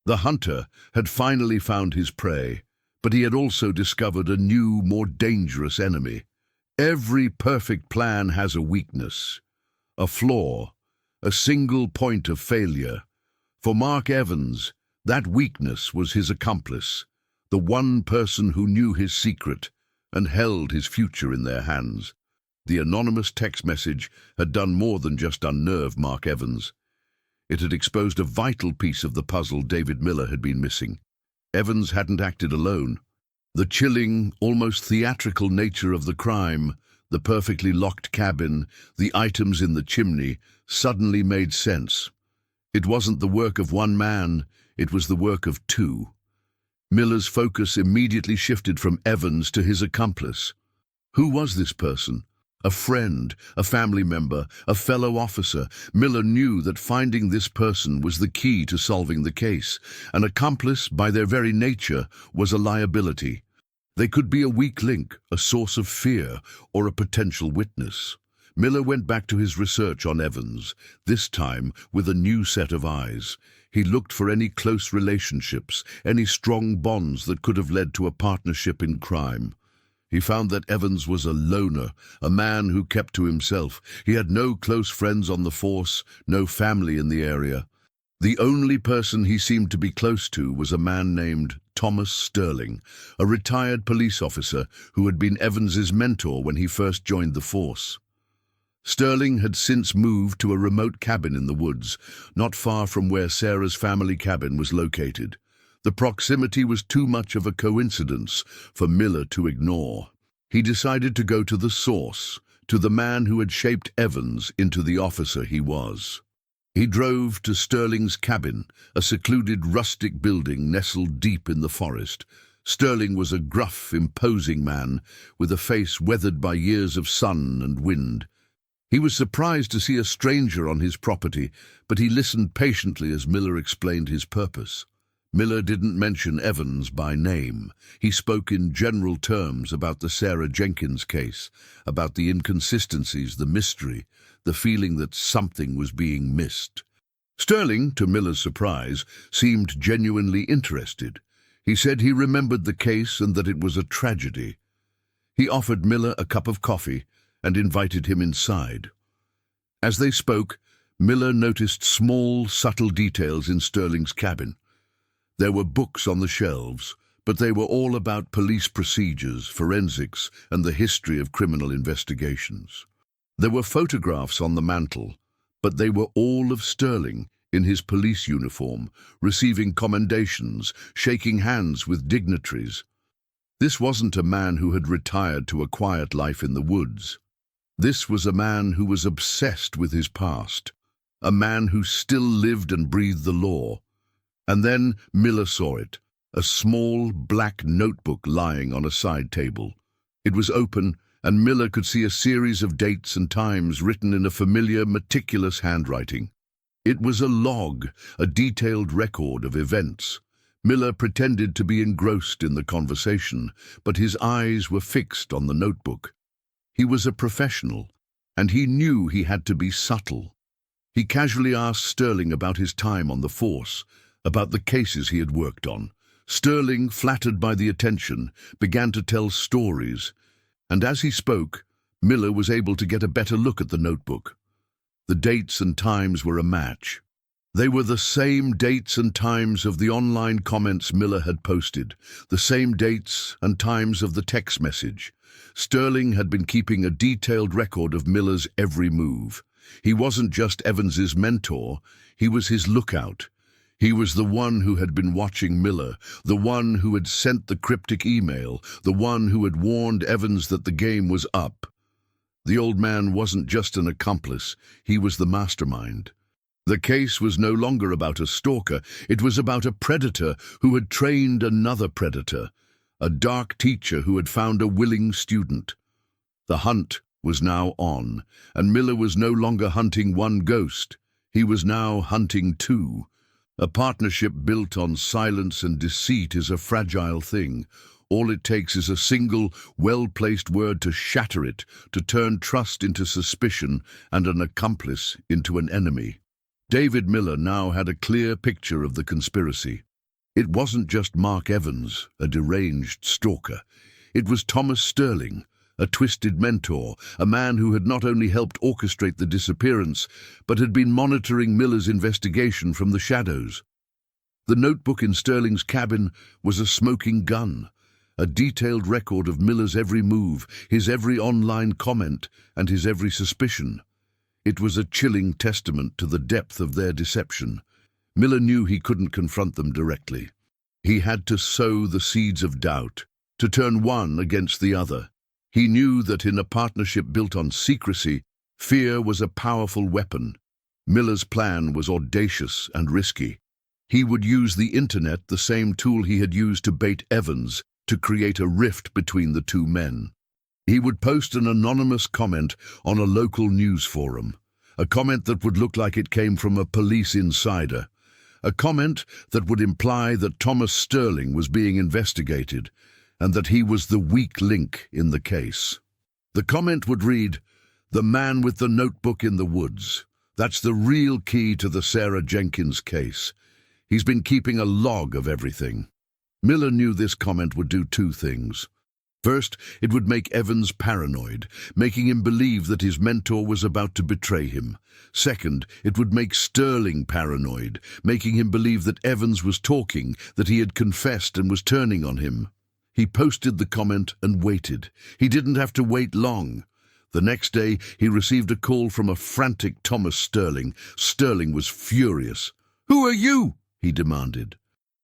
The hunter had finally found his prey, but he had also discovered a new, more dangerous enemy. Every perfect plan has a weakness, a flaw, a single point of failure. For Mark Evans, that weakness was his accomplice, the one person who knew his secret and held his future in their hands. The anonymous text message had done more than just unnerve Mark Evans. It had exposed a vital piece of the puzzle David Miller had been missing. Evans hadn't acted alone. The chilling, almost theatrical nature of the crime, the perfectly locked cabin, the items in the chimney, suddenly made sense. It wasn't the work of one man, it was the work of two. Miller's focus immediately shifted from Evans to his accomplice. Who was this person? A friend, a family member, a fellow officer. Miller knew that finding this person was the key to solving the case. An accomplice, by their very nature, was a liability. They could be a weak link, a source of fear, or a potential witness. Miller went back to his research on Evans, this time with a new set of eyes. He looked for any close relationships, any strong bonds that could have led to a partnership in crime. He found that Evans was a loner, a man who kept to himself. He had no close friends on the force, no family in the area. The only person he seemed to be close to was a man named Thomas Sterling, a retired police officer who had been Evans's mentor when he first joined the force. Sterling had since moved to a remote cabin in the woods, not far from where Sarah's family cabin was located. The proximity was too much of a coincidence for Miller to ignore. He decided to go to the source, to the man who had shaped Evans into the officer he was. He drove to Sterling's cabin, a secluded rustic building nestled deep in the forest. Sterling was a gruff, imposing man, with a face weathered by years of sun and wind. He was surprised to see a stranger on his property, but he listened patiently as Miller explained his purpose. Miller didn't mention Evans by name. He spoke in general terms about the Sarah Jenkins case, about the inconsistencies, the mystery, the feeling that something was being missed. Sterling, to Miller's surprise, seemed genuinely interested. He said he remembered the case and that it was a tragedy. He offered Miller a cup of coffee and invited him inside. As they spoke, Miller noticed small, subtle details in Sterling's cabin. There were books on the shelves, but they were all about police procedures, forensics, and the history of criminal investigations. There were photographs on the mantel, but they were all of Sterling in his police uniform, receiving commendations, shaking hands with dignitaries. This wasn't a man who had retired to a quiet life in the woods. This was a man who was obsessed with his past, a man who still lived and breathed the law. And then Miller saw it, a small black notebook lying on a side table. It was open, and Miller could see a series of dates and times written in a familiar, meticulous handwriting. It was a log, a detailed record of events. Miller pretended to be engrossed in the conversation, but his eyes were fixed on the notebook. He was a professional, and he knew he had to be subtle. He casually asked Sterling about his time on the force, about the cases he had worked on. Sterling, flattered by the attention, began to tell stories, and as he spoke, Miller was able to get a better look at the notebook. The dates and times were a match. They were the same dates and times of the online comments Miller had posted, the same dates and times of the text message. Sterling had been keeping a detailed record of Miller's every move. He wasn't just Evans's mentor, he was his lookout. He was the one who had been watching Miller, the one who had sent the cryptic email, the one who had warned Evans that the game was up. The old man wasn't just an accomplice, he was the mastermind. The case was no longer about a stalker, it was about a predator who had trained another predator, a dark teacher who had found a willing student. The hunt was now on, and Miller was no longer hunting one ghost, he was now hunting two. A partnership built on silence and deceit is a fragile thing. All it takes is a single, well-placed word to shatter it, to turn trust into suspicion and an accomplice into an enemy. David Miller now had a clear picture of the conspiracy. It wasn't just Mark Evans, a deranged stalker. It was Thomas Sterling, a twisted mentor, a man who had not only helped orchestrate the disappearance, but had been monitoring Miller's investigation from the shadows. The notebook in Sterling's cabin was a smoking gun, a detailed record of Miller's every move, his every online comment, and his every suspicion. It was a chilling testament to the depth of their deception. Miller knew he couldn't confront them directly. He had to sow the seeds of doubt, to turn one against the other. He knew that in a partnership built on secrecy, fear was a powerful weapon. Miller's plan was audacious and risky. He would use the internet, the same tool he had used to bait Evans, to create a rift between the two men. He would post an anonymous comment on a local news forum, a comment that would look like it came from a police insider, a comment that would imply that Thomas Sterling was being investigated, and that he was the weak link in the case. The comment would read, "The man with the notebook in the woods. That's the real key to the Sarah Jenkins case. He's been keeping a log of everything." Miller knew this comment would do two things. First, it would make Evans paranoid, making him believe that his mentor was about to betray him. Second, it would make Sterling paranoid, making him believe that Evans was talking, that he had confessed and was turning on him. He posted the comment and waited. He didn't have to wait long. The next day, he received a call from a frantic Thomas Sterling. Sterling was furious. "Who are you?" he demanded.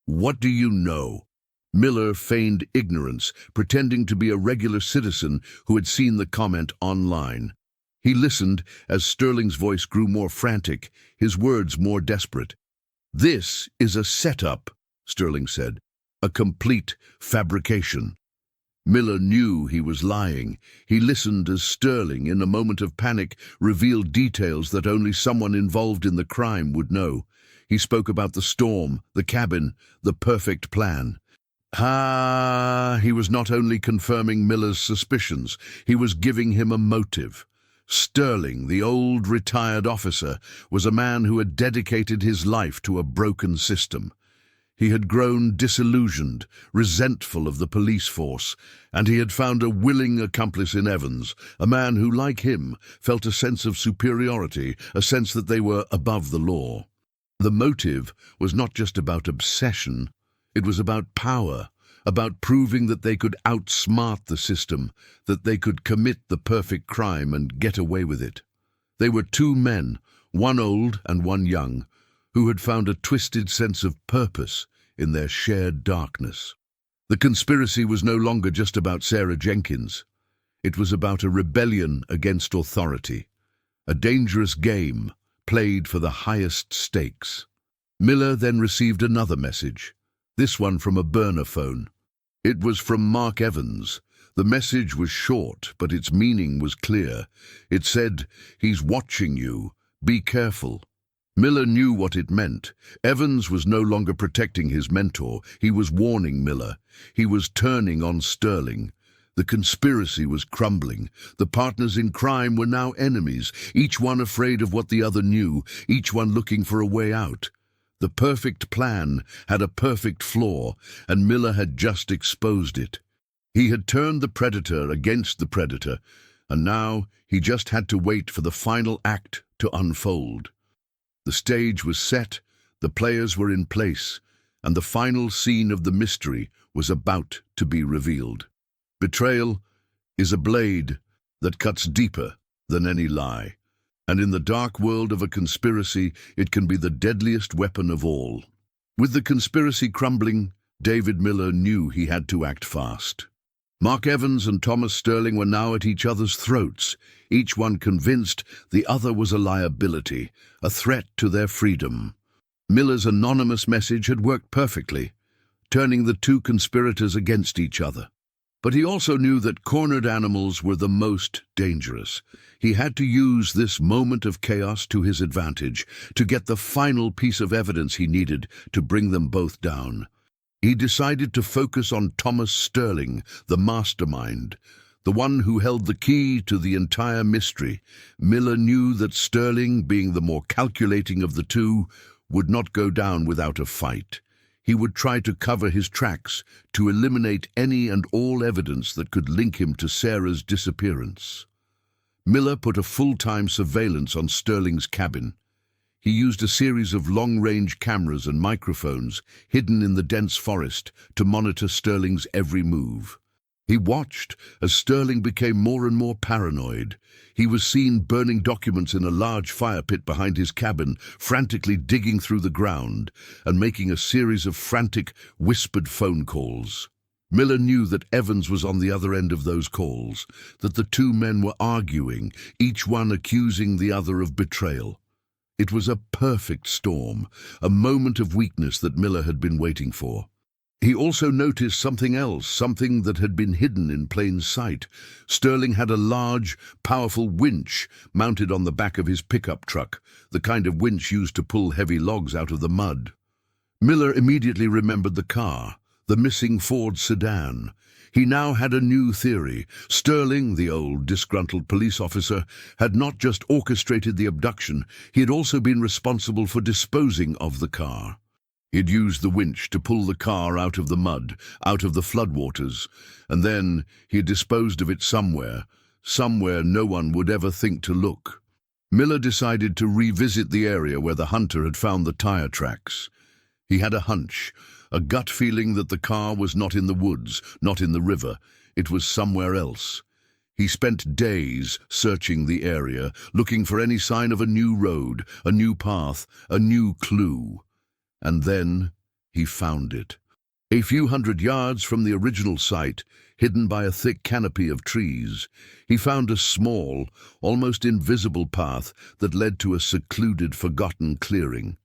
"What do you know?" Miller feigned ignorance, pretending to be a regular citizen who had seen the comment online. He listened as Sterling's voice grew more frantic, his words more desperate. "This is a setup," Sterling said. "A complete fabrication." Miller knew he was lying. He listened as Sterling, in a moment of panic, revealed details that only someone involved in the crime would know. He spoke about the storm, the cabin, the perfect plan. He was not only confirming Miller's suspicions, he was giving him a motive. Sterling, the old retired officer, was a man who had dedicated his life to a broken system. He had grown disillusioned, resentful of the police force, and he had found a willing accomplice in Evans, a man who, like him, felt a sense of superiority, a sense that they were above the law. The motive was not just about obsession, it was about power, about proving that they could outsmart the system, that they could commit the perfect crime and get away with it. They were two men, one old and one young, who had found a twisted sense of purpose in their shared darkness. The conspiracy was no longer just about Sarah Jenkins. It was about a rebellion against authority, a dangerous game, played for the highest stakes. Miller then received another message, this one from a burner phone. It was from Mark Evans. The message was short, but its meaning was clear. It said, "He's watching you. Be careful." Miller knew what it meant. Evans was no longer protecting his mentor. He was warning Miller. He was turning on Sterling. The conspiracy was crumbling. The partners in crime were now enemies, each one afraid of what the other knew, each one looking for a way out. The perfect plan had a perfect flaw, and Miller had just exposed it. He had turned the predator against the predator, and now he just had to wait for the final act to unfold. The stage was set, the players were in place, and the final scene of the mystery was about to be revealed. Betrayal is a blade that cuts deeper than any lie, and in the dark world of a conspiracy, it can be the deadliest weapon of all. With the conspiracy crumbling, David Miller knew he had to act fast. Mark Evans and Thomas Sterling were now at each other's throats, each one convinced the other was a liability, a threat to their freedom. Miller's anonymous message had worked perfectly, turning the two conspirators against each other. But he also knew that cornered animals were the most dangerous. He had to use this moment of chaos to his advantage, to get the final piece of evidence he needed to bring them both down. He decided to focus on Thomas Sterling, the mastermind, the one who held the key to the entire mystery. Miller knew that Sterling, being the more calculating of the two, would not go down without a fight. He would try to cover his tracks, to eliminate any and all evidence that could link him to Sarah's disappearance. Miller put a full-time surveillance on Sterling's cabin. He used a series of long-range cameras and microphones hidden in the dense forest to monitor Sterling's every move. He watched as Sterling became more and more paranoid. He was seen burning documents in a large fire pit behind his cabin, frantically digging through the ground and making a series of frantic, whispered phone calls. Miller knew that Evans was on the other end of those calls, that the two men were arguing, each one accusing the other of betrayal. It was a perfect storm, a moment of weakness that Miller had been waiting for. He also noticed something else, something that had been hidden in plain sight. Sterling had a large, powerful winch mounted on the back of his pickup truck, the kind of winch used to pull heavy logs out of the mud. Miller immediately remembered the car, the missing Ford sedan. He now had a new theory. Sterling, the old disgruntled police officer, had not just orchestrated the abduction, he had also been responsible for disposing of the car. He had used the winch to pull the car out of the mud, out of the floodwaters, and then he had disposed of it somewhere no one would ever think to look. Miller decided to revisit the area where the hunter had found the tire tracks. He had a hunch, a gut feeling that the car was not in the woods, not in the river. It was somewhere else. He spent days searching the area, looking for any sign of a new road, a new path, a new clue. And then he found it. A few hundred yards from the original site, hidden by a thick canopy of trees, he found a small, almost invisible path that led to a secluded, forgotten clearing.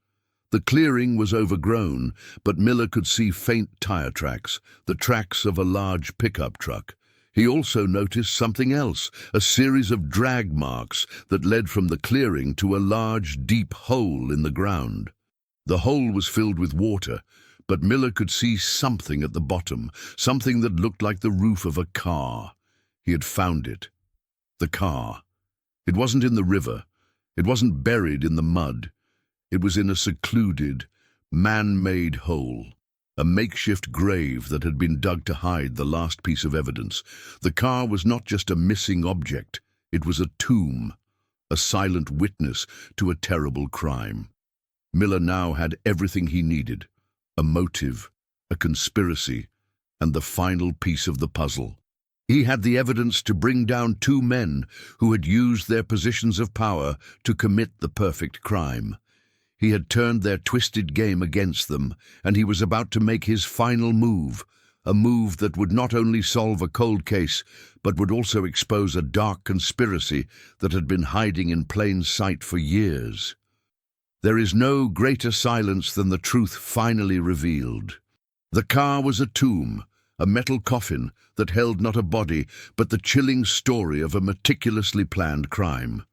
The clearing was overgrown, but Miller could see faint tire tracks, the tracks of a large pickup truck. He also noticed something else, a series of drag marks that led from the clearing to a large, deep hole in the ground. The hole was filled with water, but Miller could see something at the bottom, something that looked like the roof of a car. He had found it. The car. It wasn't in the river. It wasn't buried in the mud. It was in a secluded, man-made hole, a makeshift grave that had been dug to hide the last piece of evidence. The car was not just a missing object. It was a tomb, a silent witness to a terrible crime. Miller now had everything he needed, a motive, a conspiracy, and the final piece of the puzzle. He had the evidence to bring down two men who had used their positions of power to commit the perfect crime. He had turned their twisted game against them, and he was about to make his final move, a move that would not only solve a cold case, but would also expose a dark conspiracy that had been hiding in plain sight for years. There is no greater silence than the truth finally revealed. The car was a tomb, a metal coffin that held not a body, but the chilling story of a meticulously planned crime.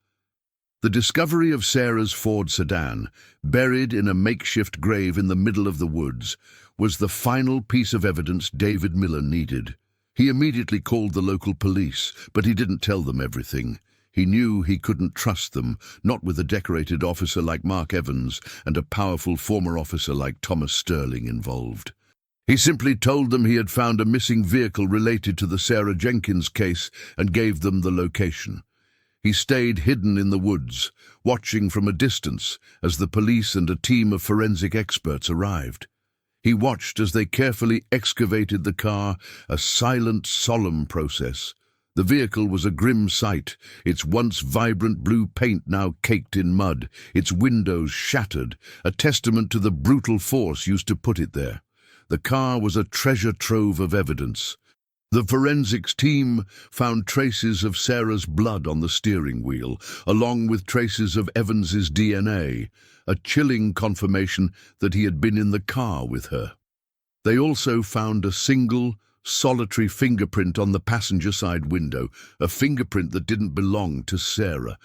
The discovery of Sarah's Ford sedan, buried in a makeshift grave in the middle of the woods, was the final piece of evidence David Miller needed. He immediately called the local police, but he didn't tell them everything. He knew he couldn't trust them, not with a decorated officer like Mark Evans and a powerful former officer like Thomas Sterling involved. He simply told them he had found a missing vehicle related to the Sarah Jenkins case and gave them the location. He stayed hidden in the woods, watching from a distance as the police and a team of forensic experts arrived. He watched as they carefully excavated the car, a silent, solemn process. The vehicle was a grim sight, its once vibrant blue paint now caked in mud, its windows shattered, a testament to the brutal force used to put it there. The car was a treasure trove of evidence. The forensics team found traces of Sarah's blood on the steering wheel, along with traces of Evans's DNA, a chilling confirmation that he had been in the car with her. They also found a single, solitary fingerprint on the passenger side window, a fingerprint that didn't belong to Sarah.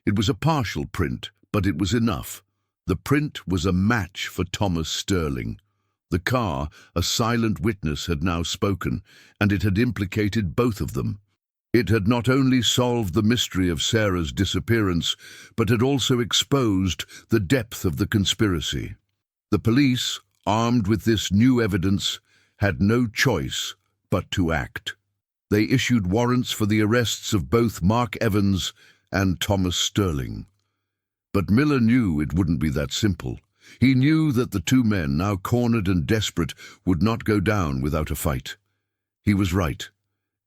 It was a partial print, but it was enough. The print was a match for Thomas Sterling. The car, a silent witness, had now spoken, and it had implicated both of them. It had not only solved the mystery of Sarah's disappearance, but had also exposed the depth of the conspiracy. The police, armed with this new evidence, had no choice but to act. They issued warrants for the arrests of both Mark Evans and Thomas Sterling. But Miller knew it wouldn't be that simple. He knew that the two men, now cornered and desperate, would not go down without a fight. He was right.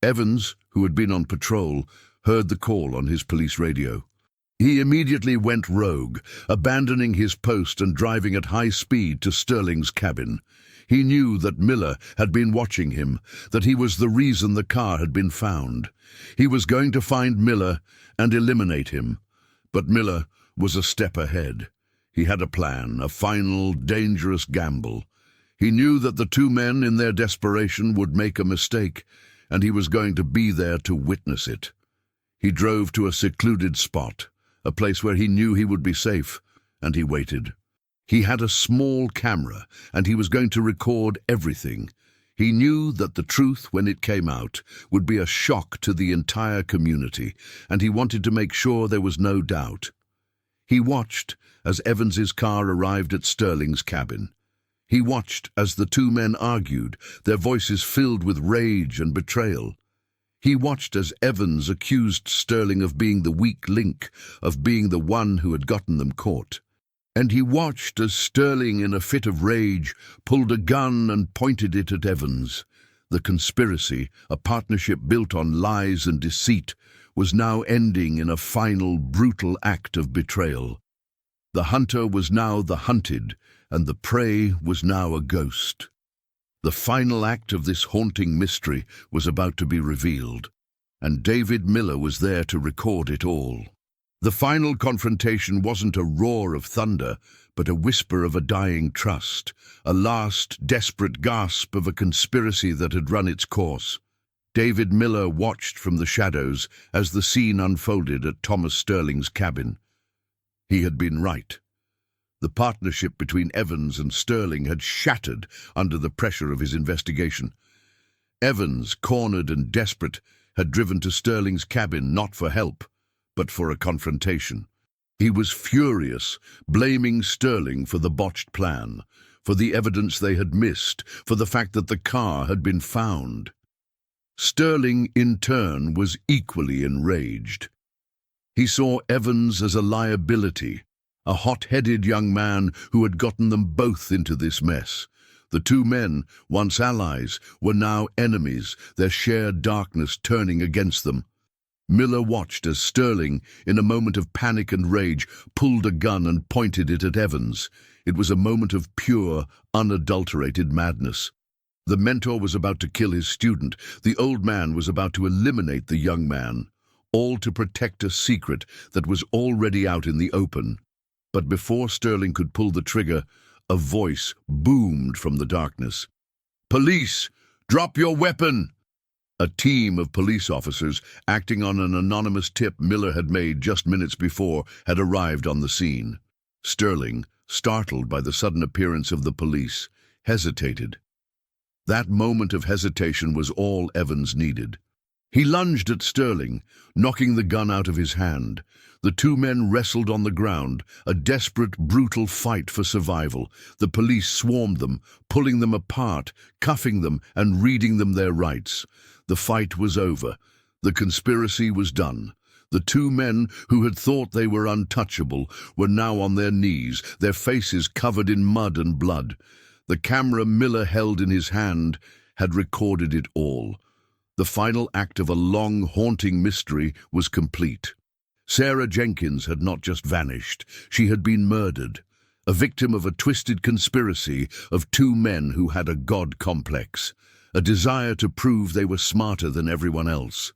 Evans, who had been on patrol, heard the call on his police radio. He immediately went rogue, abandoning his post and driving at high speed to Sterling's cabin. He knew that Miller had been watching him, that he was the reason the car had been found. He was going to find Miller and eliminate him. But Miller was a step ahead. He had a plan, a final, dangerous gamble. He knew that the two men, in their desperation, would make a mistake, and he was going to be there to witness it. He drove to a secluded spot, a place where he knew he would be safe, and he waited. He had a small camera, and he was going to record everything. He knew that the truth, when it came out, would be a shock to the entire community, and he wanted to make sure there was no doubt. He watched as Evans's car arrived at Sterling's cabin. He watched as the two men argued, their voices filled with rage and betrayal. He watched as Evans accused Sterling of being the weak link, of being the one who had gotten them caught. And he watched as Sterling, in a fit of rage, pulled a gun and pointed it at Evans. The conspiracy, a partnership built on lies and deceit, was now ending in a final, brutal act of betrayal. The hunter was now the hunted, and the prey was now a ghost. The final act of this haunting mystery was about to be revealed, and David Miller was there to record it all. The final confrontation wasn't a roar of thunder, but a whisper of a dying trust, a last, desperate gasp of a conspiracy that had run its course. David Miller watched from the shadows as the scene unfolded at Thomas Sterling's cabin. He had been right. The partnership between Evans and Sterling had shattered under the pressure of his investigation. Evans, cornered and desperate, had driven to Sterling's cabin not for help, but for a confrontation. He was furious, blaming Sterling for the botched plan, for the evidence they had missed, for the fact that the car had been found. Sterling, in turn, was equally enraged. He saw Evans as a liability, a hot-headed young man who had gotten them both into this mess. The two men, once allies, were now enemies, their shared darkness turning against them. Miller watched as Sterling, in a moment of panic and rage, pulled a gun and pointed it at Evans. It was a moment of pure, unadulterated madness. The mentor was about to kill his student. The old man was about to eliminate the young man, all to protect a secret that was already out in the open. But before Sterling could pull the trigger, a voice boomed from the darkness. "Police! Drop your weapon!" A team of police officers, acting on an anonymous tip Miller had made just minutes before, had arrived on the scene. Sterling, startled by the sudden appearance of the police, hesitated. That moment of hesitation was all Evans needed. He lunged at Sterling, knocking the gun out of his hand. The two men wrestled on the ground, a desperate, brutal fight for survival. The police swarmed them, pulling them apart, cuffing them, and reading them their rights. The fight was over. The conspiracy was done. The two men who had thought they were untouchable were now on their knees, their faces covered in mud and blood. The camera Miller held in his hand had recorded it all. The final act of a long, haunting mystery was complete. Sarah Jenkins had not just vanished, she had been murdered, a victim of a twisted conspiracy of two men who had a god complex, a desire to prove they were smarter than everyone else.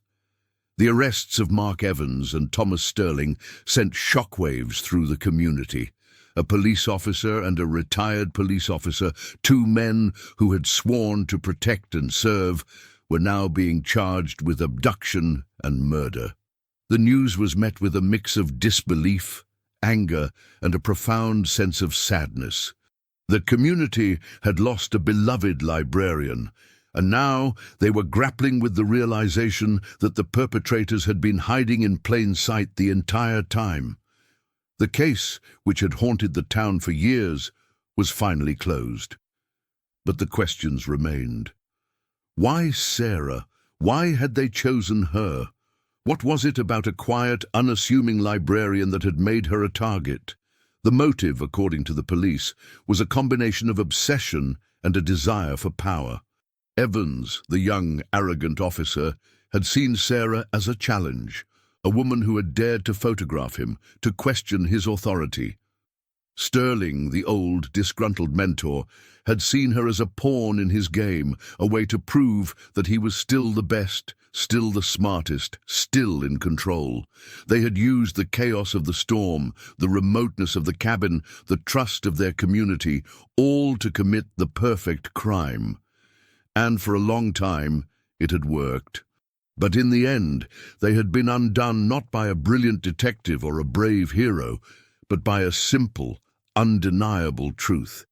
The arrests of Mark Evans and Thomas Sterling sent shockwaves through the community. A police officer and a retired police officer, two men who had sworn to protect and serve, were now being charged with abduction and murder. The news was met with a mix of disbelief, anger, and a profound sense of sadness. The community had lost a beloved librarian, and now they were grappling with the realization that the perpetrators had been hiding in plain sight the entire time. The case, which had haunted the town for years, was finally closed. But the questions remained. Why Sarah? Why had they chosen her? What was it about a quiet, unassuming librarian that had made her a target? The motive, according to the police, was a combination of obsession and a desire for power. Evans, the young, arrogant officer, had seen Sarah as a challenge, a woman who had dared to photograph him, to question his authority. Sterling, the old, disgruntled mentor, had seen her as a pawn in his game, a way to prove that he was still the best, still the smartest, still in control. They had used the chaos of the storm, the remoteness of the cabin, the trust of their community, all to commit the perfect crime. And for a long time, it had worked. But in the end, they had been undone not by a brilliant detective or a brave hero, but by a simple, undeniable truth.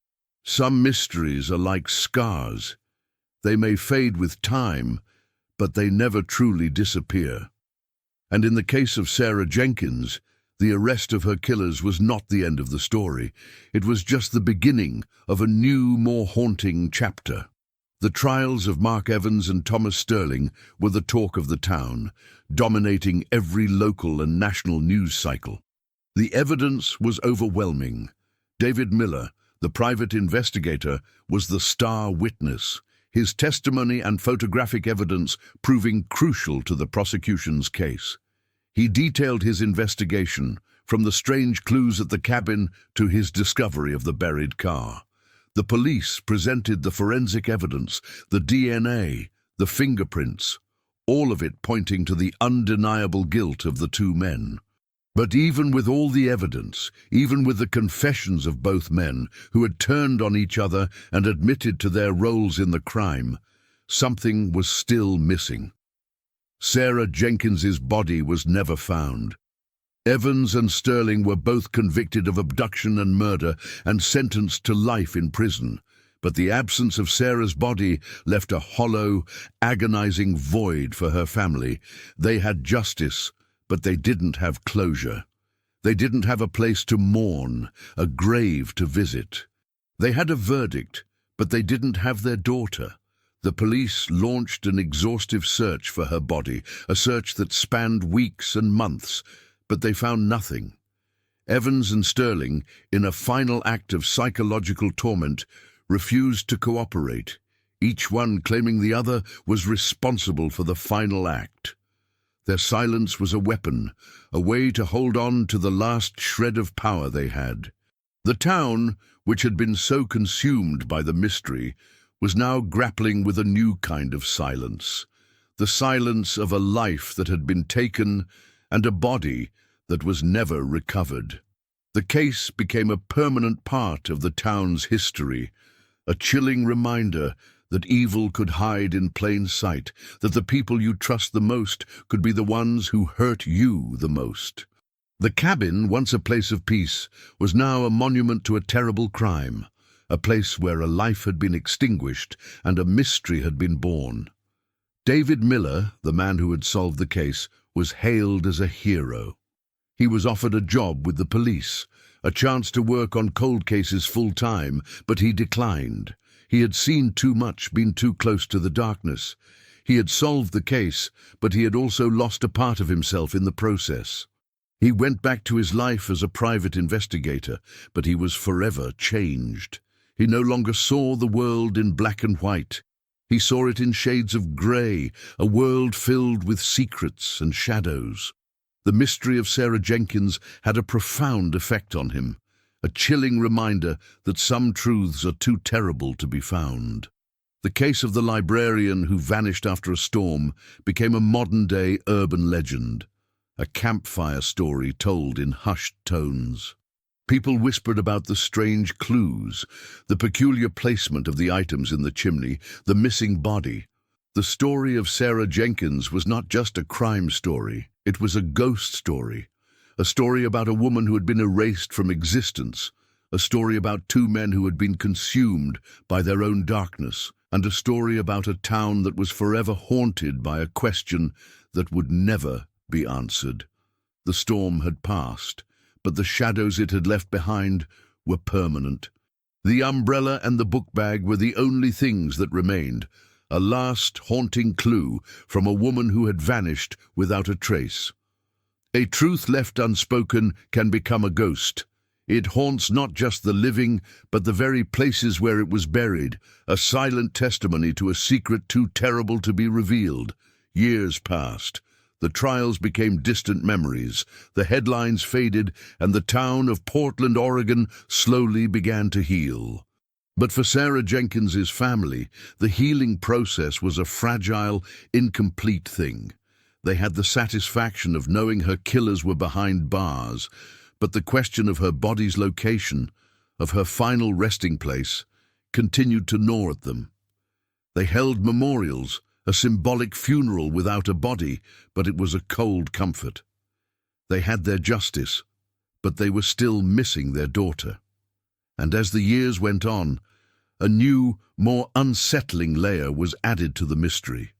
Some mysteries are like scars. They may fade with time, but they never truly disappear. And in the case of Sarah Jenkins, the arrest of her killers was not the end of the story. It was just the beginning of a new, more haunting chapter. The trials of Mark Evans and Thomas Sterling were the talk of the town, dominating every local and national news cycle. The evidence was overwhelming. David Miller, the private investigator, was the star witness, his testimony and photographic evidence proving crucial to the prosecution's case. He detailed his investigation, from the strange clues at the cabin to his discovery of the buried car. The police presented the forensic evidence, the DNA, the fingerprints, all of it pointing to the undeniable guilt of the two men. But even with all the evidence, even with the confessions of both men, who had turned on each other and admitted to their roles in the crime, something was still missing. Sarah Jenkins's body was never found. Evans and Sterling were both convicted of abduction and murder and sentenced to life in prison, but the absence of Sarah's body left a hollow, agonizing void for her family. They had justice, but they didn't have closure. They didn't have a place to mourn, a grave to visit. They had a verdict, but they didn't have their daughter. The police launched an exhaustive search for her body, a search that spanned weeks and months, but they found nothing. Evans and Sterling, in a final act of psychological torment, refused to cooperate, each one claiming the other was responsible for the final act. Their silence was a weapon, a way to hold on to the last shred of power they had. The town, which had been so consumed by the mystery, was now grappling with a new kind of silence, the silence of a life that had been taken and a body that was never recovered. The case became a permanent part of the town's history, a chilling reminder that evil could hide in plain sight, that the people you trust the most could be the ones who hurt you the most. The cabin, once a place of peace, was now a monument to a terrible crime, a place where a life had been extinguished and a mystery had been born. David Miller, the man who had solved the case, was hailed as a hero. He was offered a job with the police, a chance to work on cold cases full-time, but he declined. He had seen too much, been too close to the darkness. He had solved the case, but he had also lost a part of himself in the process. He went back to his life as a private investigator, but he was forever changed. He no longer saw the world in black and white. He saw it in shades of grey, a world filled with secrets and shadows. The mystery of Sarah Jenkins had a profound effect on him, a chilling reminder that some truths are too terrible to be found. The case of the librarian who vanished after a storm became a modern-day urban legend, a campfire story told in hushed tones. People whispered about the strange clues, the peculiar placement of the items in the chimney, the missing body. The story of Sarah Jenkins was not just a crime story, it was a ghost story. A story about a woman who had been erased from existence, a story about two men who had been consumed by their own darkness, and a story about a town that was forever haunted by a question that would never be answered. The storm had passed, but the shadows it had left behind were permanent. The umbrella and the bookbag were the only things that remained, a last haunting clue from a woman who had vanished without a trace. A truth left unspoken can become a ghost. It haunts not just the living, but the very places where it was buried, a silent testimony to a secret too terrible to be revealed. Years passed. The trials became distant memories, the headlines faded, and the town of Portland, Oregon slowly began to heal. But for Sarah Jenkins's family, the healing process was a fragile, incomplete thing. They had the satisfaction of knowing her killers were behind bars, but the question of her body's location, of her final resting place, continued to gnaw at them. They held memorials, a symbolic funeral without a body, but it was a cold comfort. They had their justice, but they were still missing their daughter. And as the years went on, a new, more unsettling layer was added to the mystery.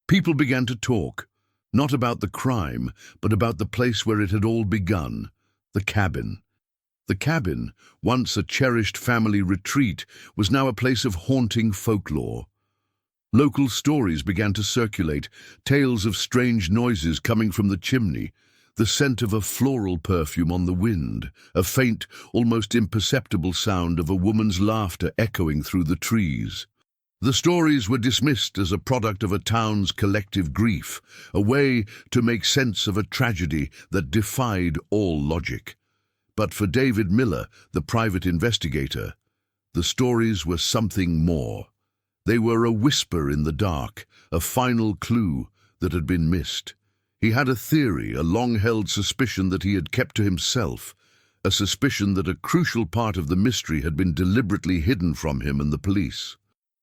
People began to talk, not about the crime, but about the place where it had all begun, the cabin. The cabin, once a cherished family retreat, was now a place of haunting folklore. Local stories began to circulate, tales of strange noises coming from the chimney, the scent of a floral perfume on the wind, a faint, almost imperceptible sound of a woman's laughter echoing through the trees. The stories were dismissed as a product of a town's collective grief, a way to make sense of a tragedy that defied all logic. But for David Miller, the private investigator, the stories were something more. They were a whisper in the dark, a final clue that had been missed. He had a theory, a long-held suspicion that he had kept to himself, a suspicion that a crucial part of the mystery had been deliberately hidden from him and the police.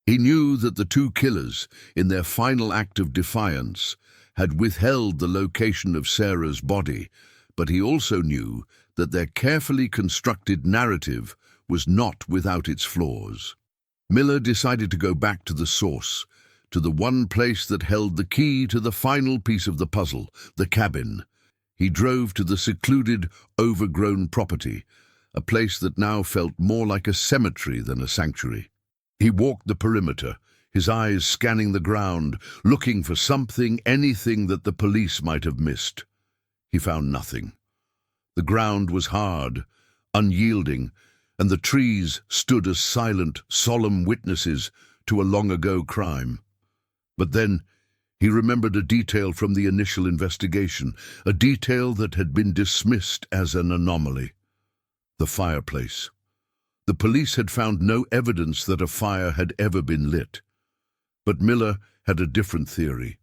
He knew that the two killers, in their final act of defiance, had withheld the location of Sarah's body, but he also knew that their carefully constructed narrative was not without its flaws. Miller decided to go back to the source, to the one place that held the key to the final piece of the puzzle, the cabin. He drove to the secluded, overgrown property, a place that now felt more like a cemetery than a sanctuary. He walked the perimeter, his eyes scanning the ground, looking for something, anything that the police might have missed. He found nothing. The ground was hard, unyielding, and the trees stood as silent, solemn witnesses to a long-ago crime. But then he remembered a detail from the initial investigation, a detail that had been dismissed as an anomaly. The fireplace. The police had found no evidence that a fire had ever been lit. But Miller had a different theory.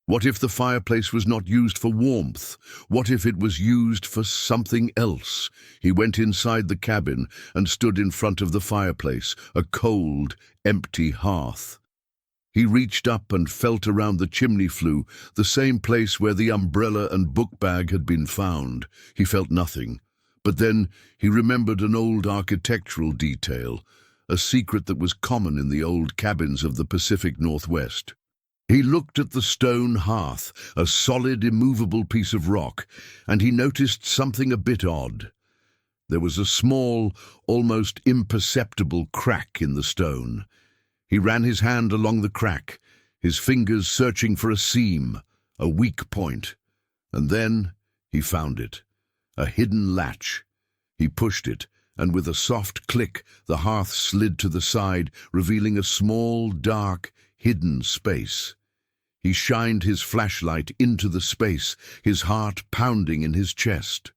What if the fireplace was not used for warmth? What if it was used for something else? He went inside the cabin and stood in front of the fireplace, a cold, empty hearth. He reached up and felt around the chimney flue, the same place where the umbrella and book bag had been found. He felt nothing. But then he remembered an old architectural detail, a secret that was common in the old cabins of the Pacific Northwest. He looked at the stone hearth, a solid, immovable piece of rock, and he noticed something a bit odd. There was a small, almost imperceptible crack in the stone. He ran his hand along the crack, his fingers searching for a seam, a weak point. And then he found it, a hidden latch. He pushed it, and with a soft click, the hearth slid to the side, revealing a small, dark, hidden space. He shined his flashlight into the space, his heart pounding in his chest.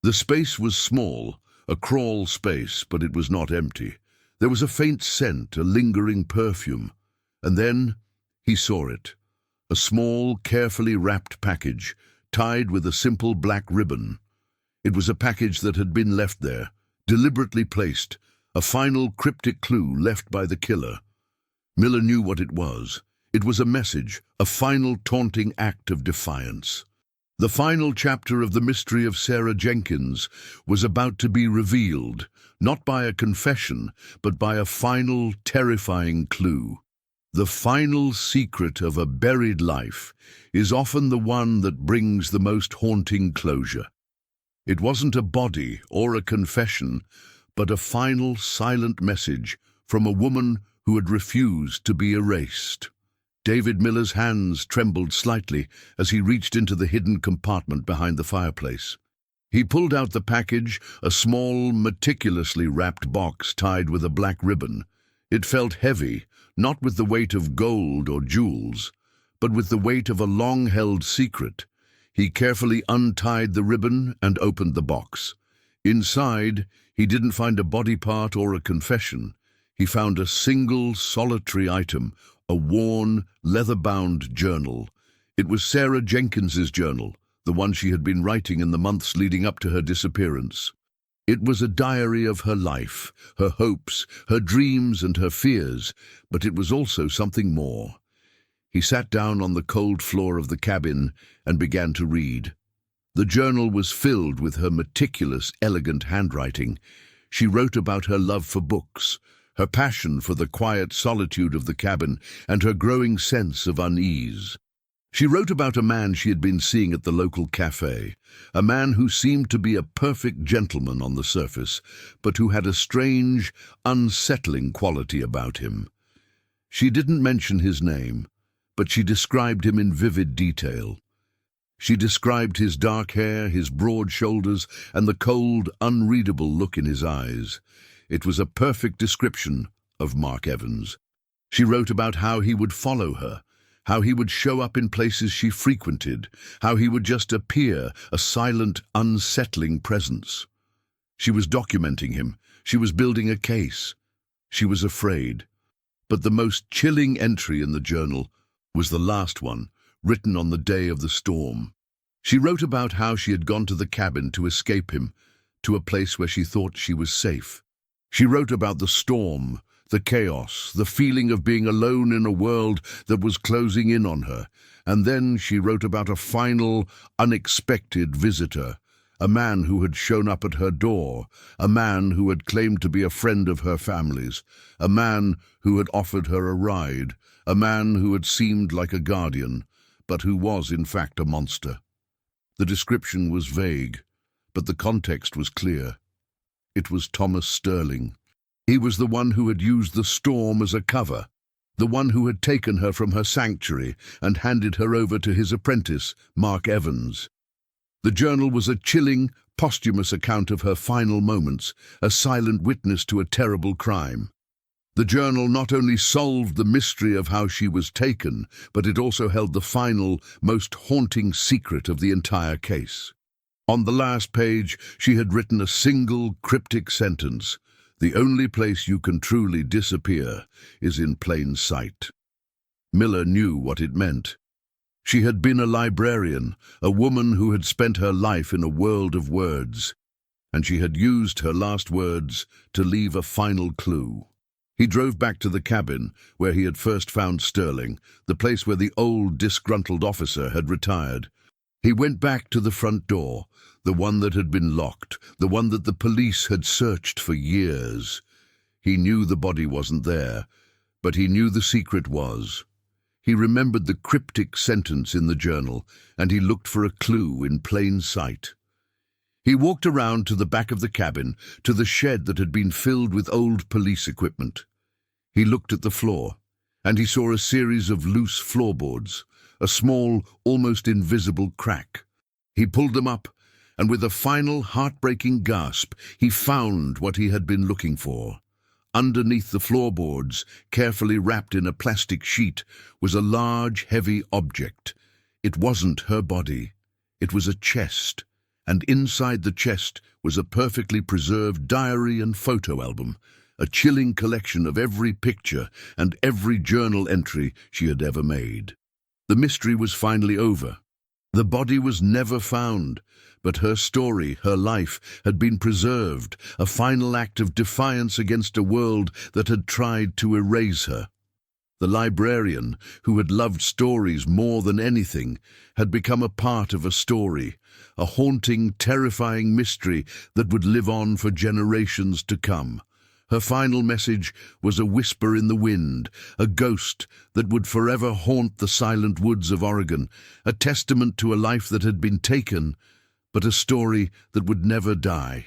The space was small, a crawl space, but it was not empty. There was a faint scent, a lingering perfume. And then he saw it, a small, carefully wrapped package, tied with a simple black ribbon. It was a package that had been left there, deliberately placed, a final cryptic clue left by the killer. Miller knew what it was. It was a message, a final taunting act of defiance. The final chapter of the mystery of Sarah Jenkins was about to be revealed, not by a confession, but by a final, terrifying clue. The final secret of a buried life is often the one that brings the most haunting closure. It wasn't a body or a confession, but a final, silent message from a woman who had refused to be erased. David Miller's hands trembled slightly as he reached into the hidden compartment behind the fireplace. He pulled out the package, a small, meticulously wrapped box tied with a black ribbon. It felt heavy, not with the weight of gold or jewels, but with the weight of a long-held secret. He carefully untied the ribbon and opened the box. Inside, he didn't find a body part or a confession. He found a single, solitary item, a worn, leather-bound journal. It was Sarah Jenkins's journal, the one she had been writing in the months leading up to her disappearance. It was a diary of her life, her hopes, her dreams and her fears, but it was also something more. He sat down on the cold floor of the cabin and began to read. The journal was filled with her meticulous, elegant handwriting. She wrote about her love for books, her passion for the quiet solitude of the cabin, and her growing sense of unease. She wrote about a man she had been seeing at the local cafe, a man who seemed to be a perfect gentleman on the surface, but who had a strange, unsettling quality about him. She didn't mention his name, but she described him in vivid detail. She described his dark hair, his broad shoulders, and the cold, unreadable look in his eyes. It was a perfect description of Mark Evans. She wrote about how he would follow her, how he would show up in places she frequented, how he would just appear, a silent, unsettling presence. She was documenting him. She was building a case. She was afraid. But the most chilling entry in the journal was the last one, written on the day of the storm. She wrote about how she had gone to the cabin to escape him, to a place where she thought she was safe. She wrote about the storm, the chaos, the feeling of being alone in a world that was closing in on her. And then she wrote about a final, unexpected visitor, a man who had shown up at her door, a man who had claimed to be a friend of her family's, a man who had offered her a ride, a man who had seemed like a guardian, but who was in fact a monster. The description was vague, but the context was clear. It was Thomas Sterling. He was the one who had used the storm as a cover, the one who had taken her from her sanctuary and handed her over to his apprentice, Mark Evans. The journal was a chilling, posthumous account of her final moments, a silent witness to a terrible crime. The journal not only solved the mystery of how she was taken, but it also held the final, most haunting secret of the entire case. On the last page, she had written a single, cryptic sentence: "The only place you can truly disappear is in plain sight." Miller knew what it meant. She had been a librarian, a woman who had spent her life in a world of words, and she had used her last words to leave a final clue. He drove back to the cabin where he had first found Sterling, the place where the old, disgruntled officer had retired. He went back to the front door, the one that had been locked, the one that the police had searched for years. He knew the body wasn't there, but he knew the secret was. He remembered the cryptic sentence in the journal, and he looked for a clue in plain sight. He walked around to the back of the cabin, to the shed that had been filled with old police equipment. He looked at the floor, and he saw a series of loose floorboards, a small, almost invisible crack. He pulled them up, and with a final, heartbreaking gasp, he found what he had been looking for. Underneath the floorboards, carefully wrapped in a plastic sheet, was a large, heavy object. It wasn't her body. It was a chest. And inside the chest was a perfectly preserved diary and photo album, a chilling collection of every picture and every journal entry she had ever made. The mystery was finally over. The body was never found, but her story, her life, had been preserved, a final act of defiance against a world that had tried to erase her. The librarian, who had loved stories more than anything, had become a part of a story, a haunting, terrifying mystery that would live on for generations to come. Her final message was a whisper in the wind, a ghost that would forever haunt the silent woods of Oregon, a testament to a life that had been taken, but a story that would never die.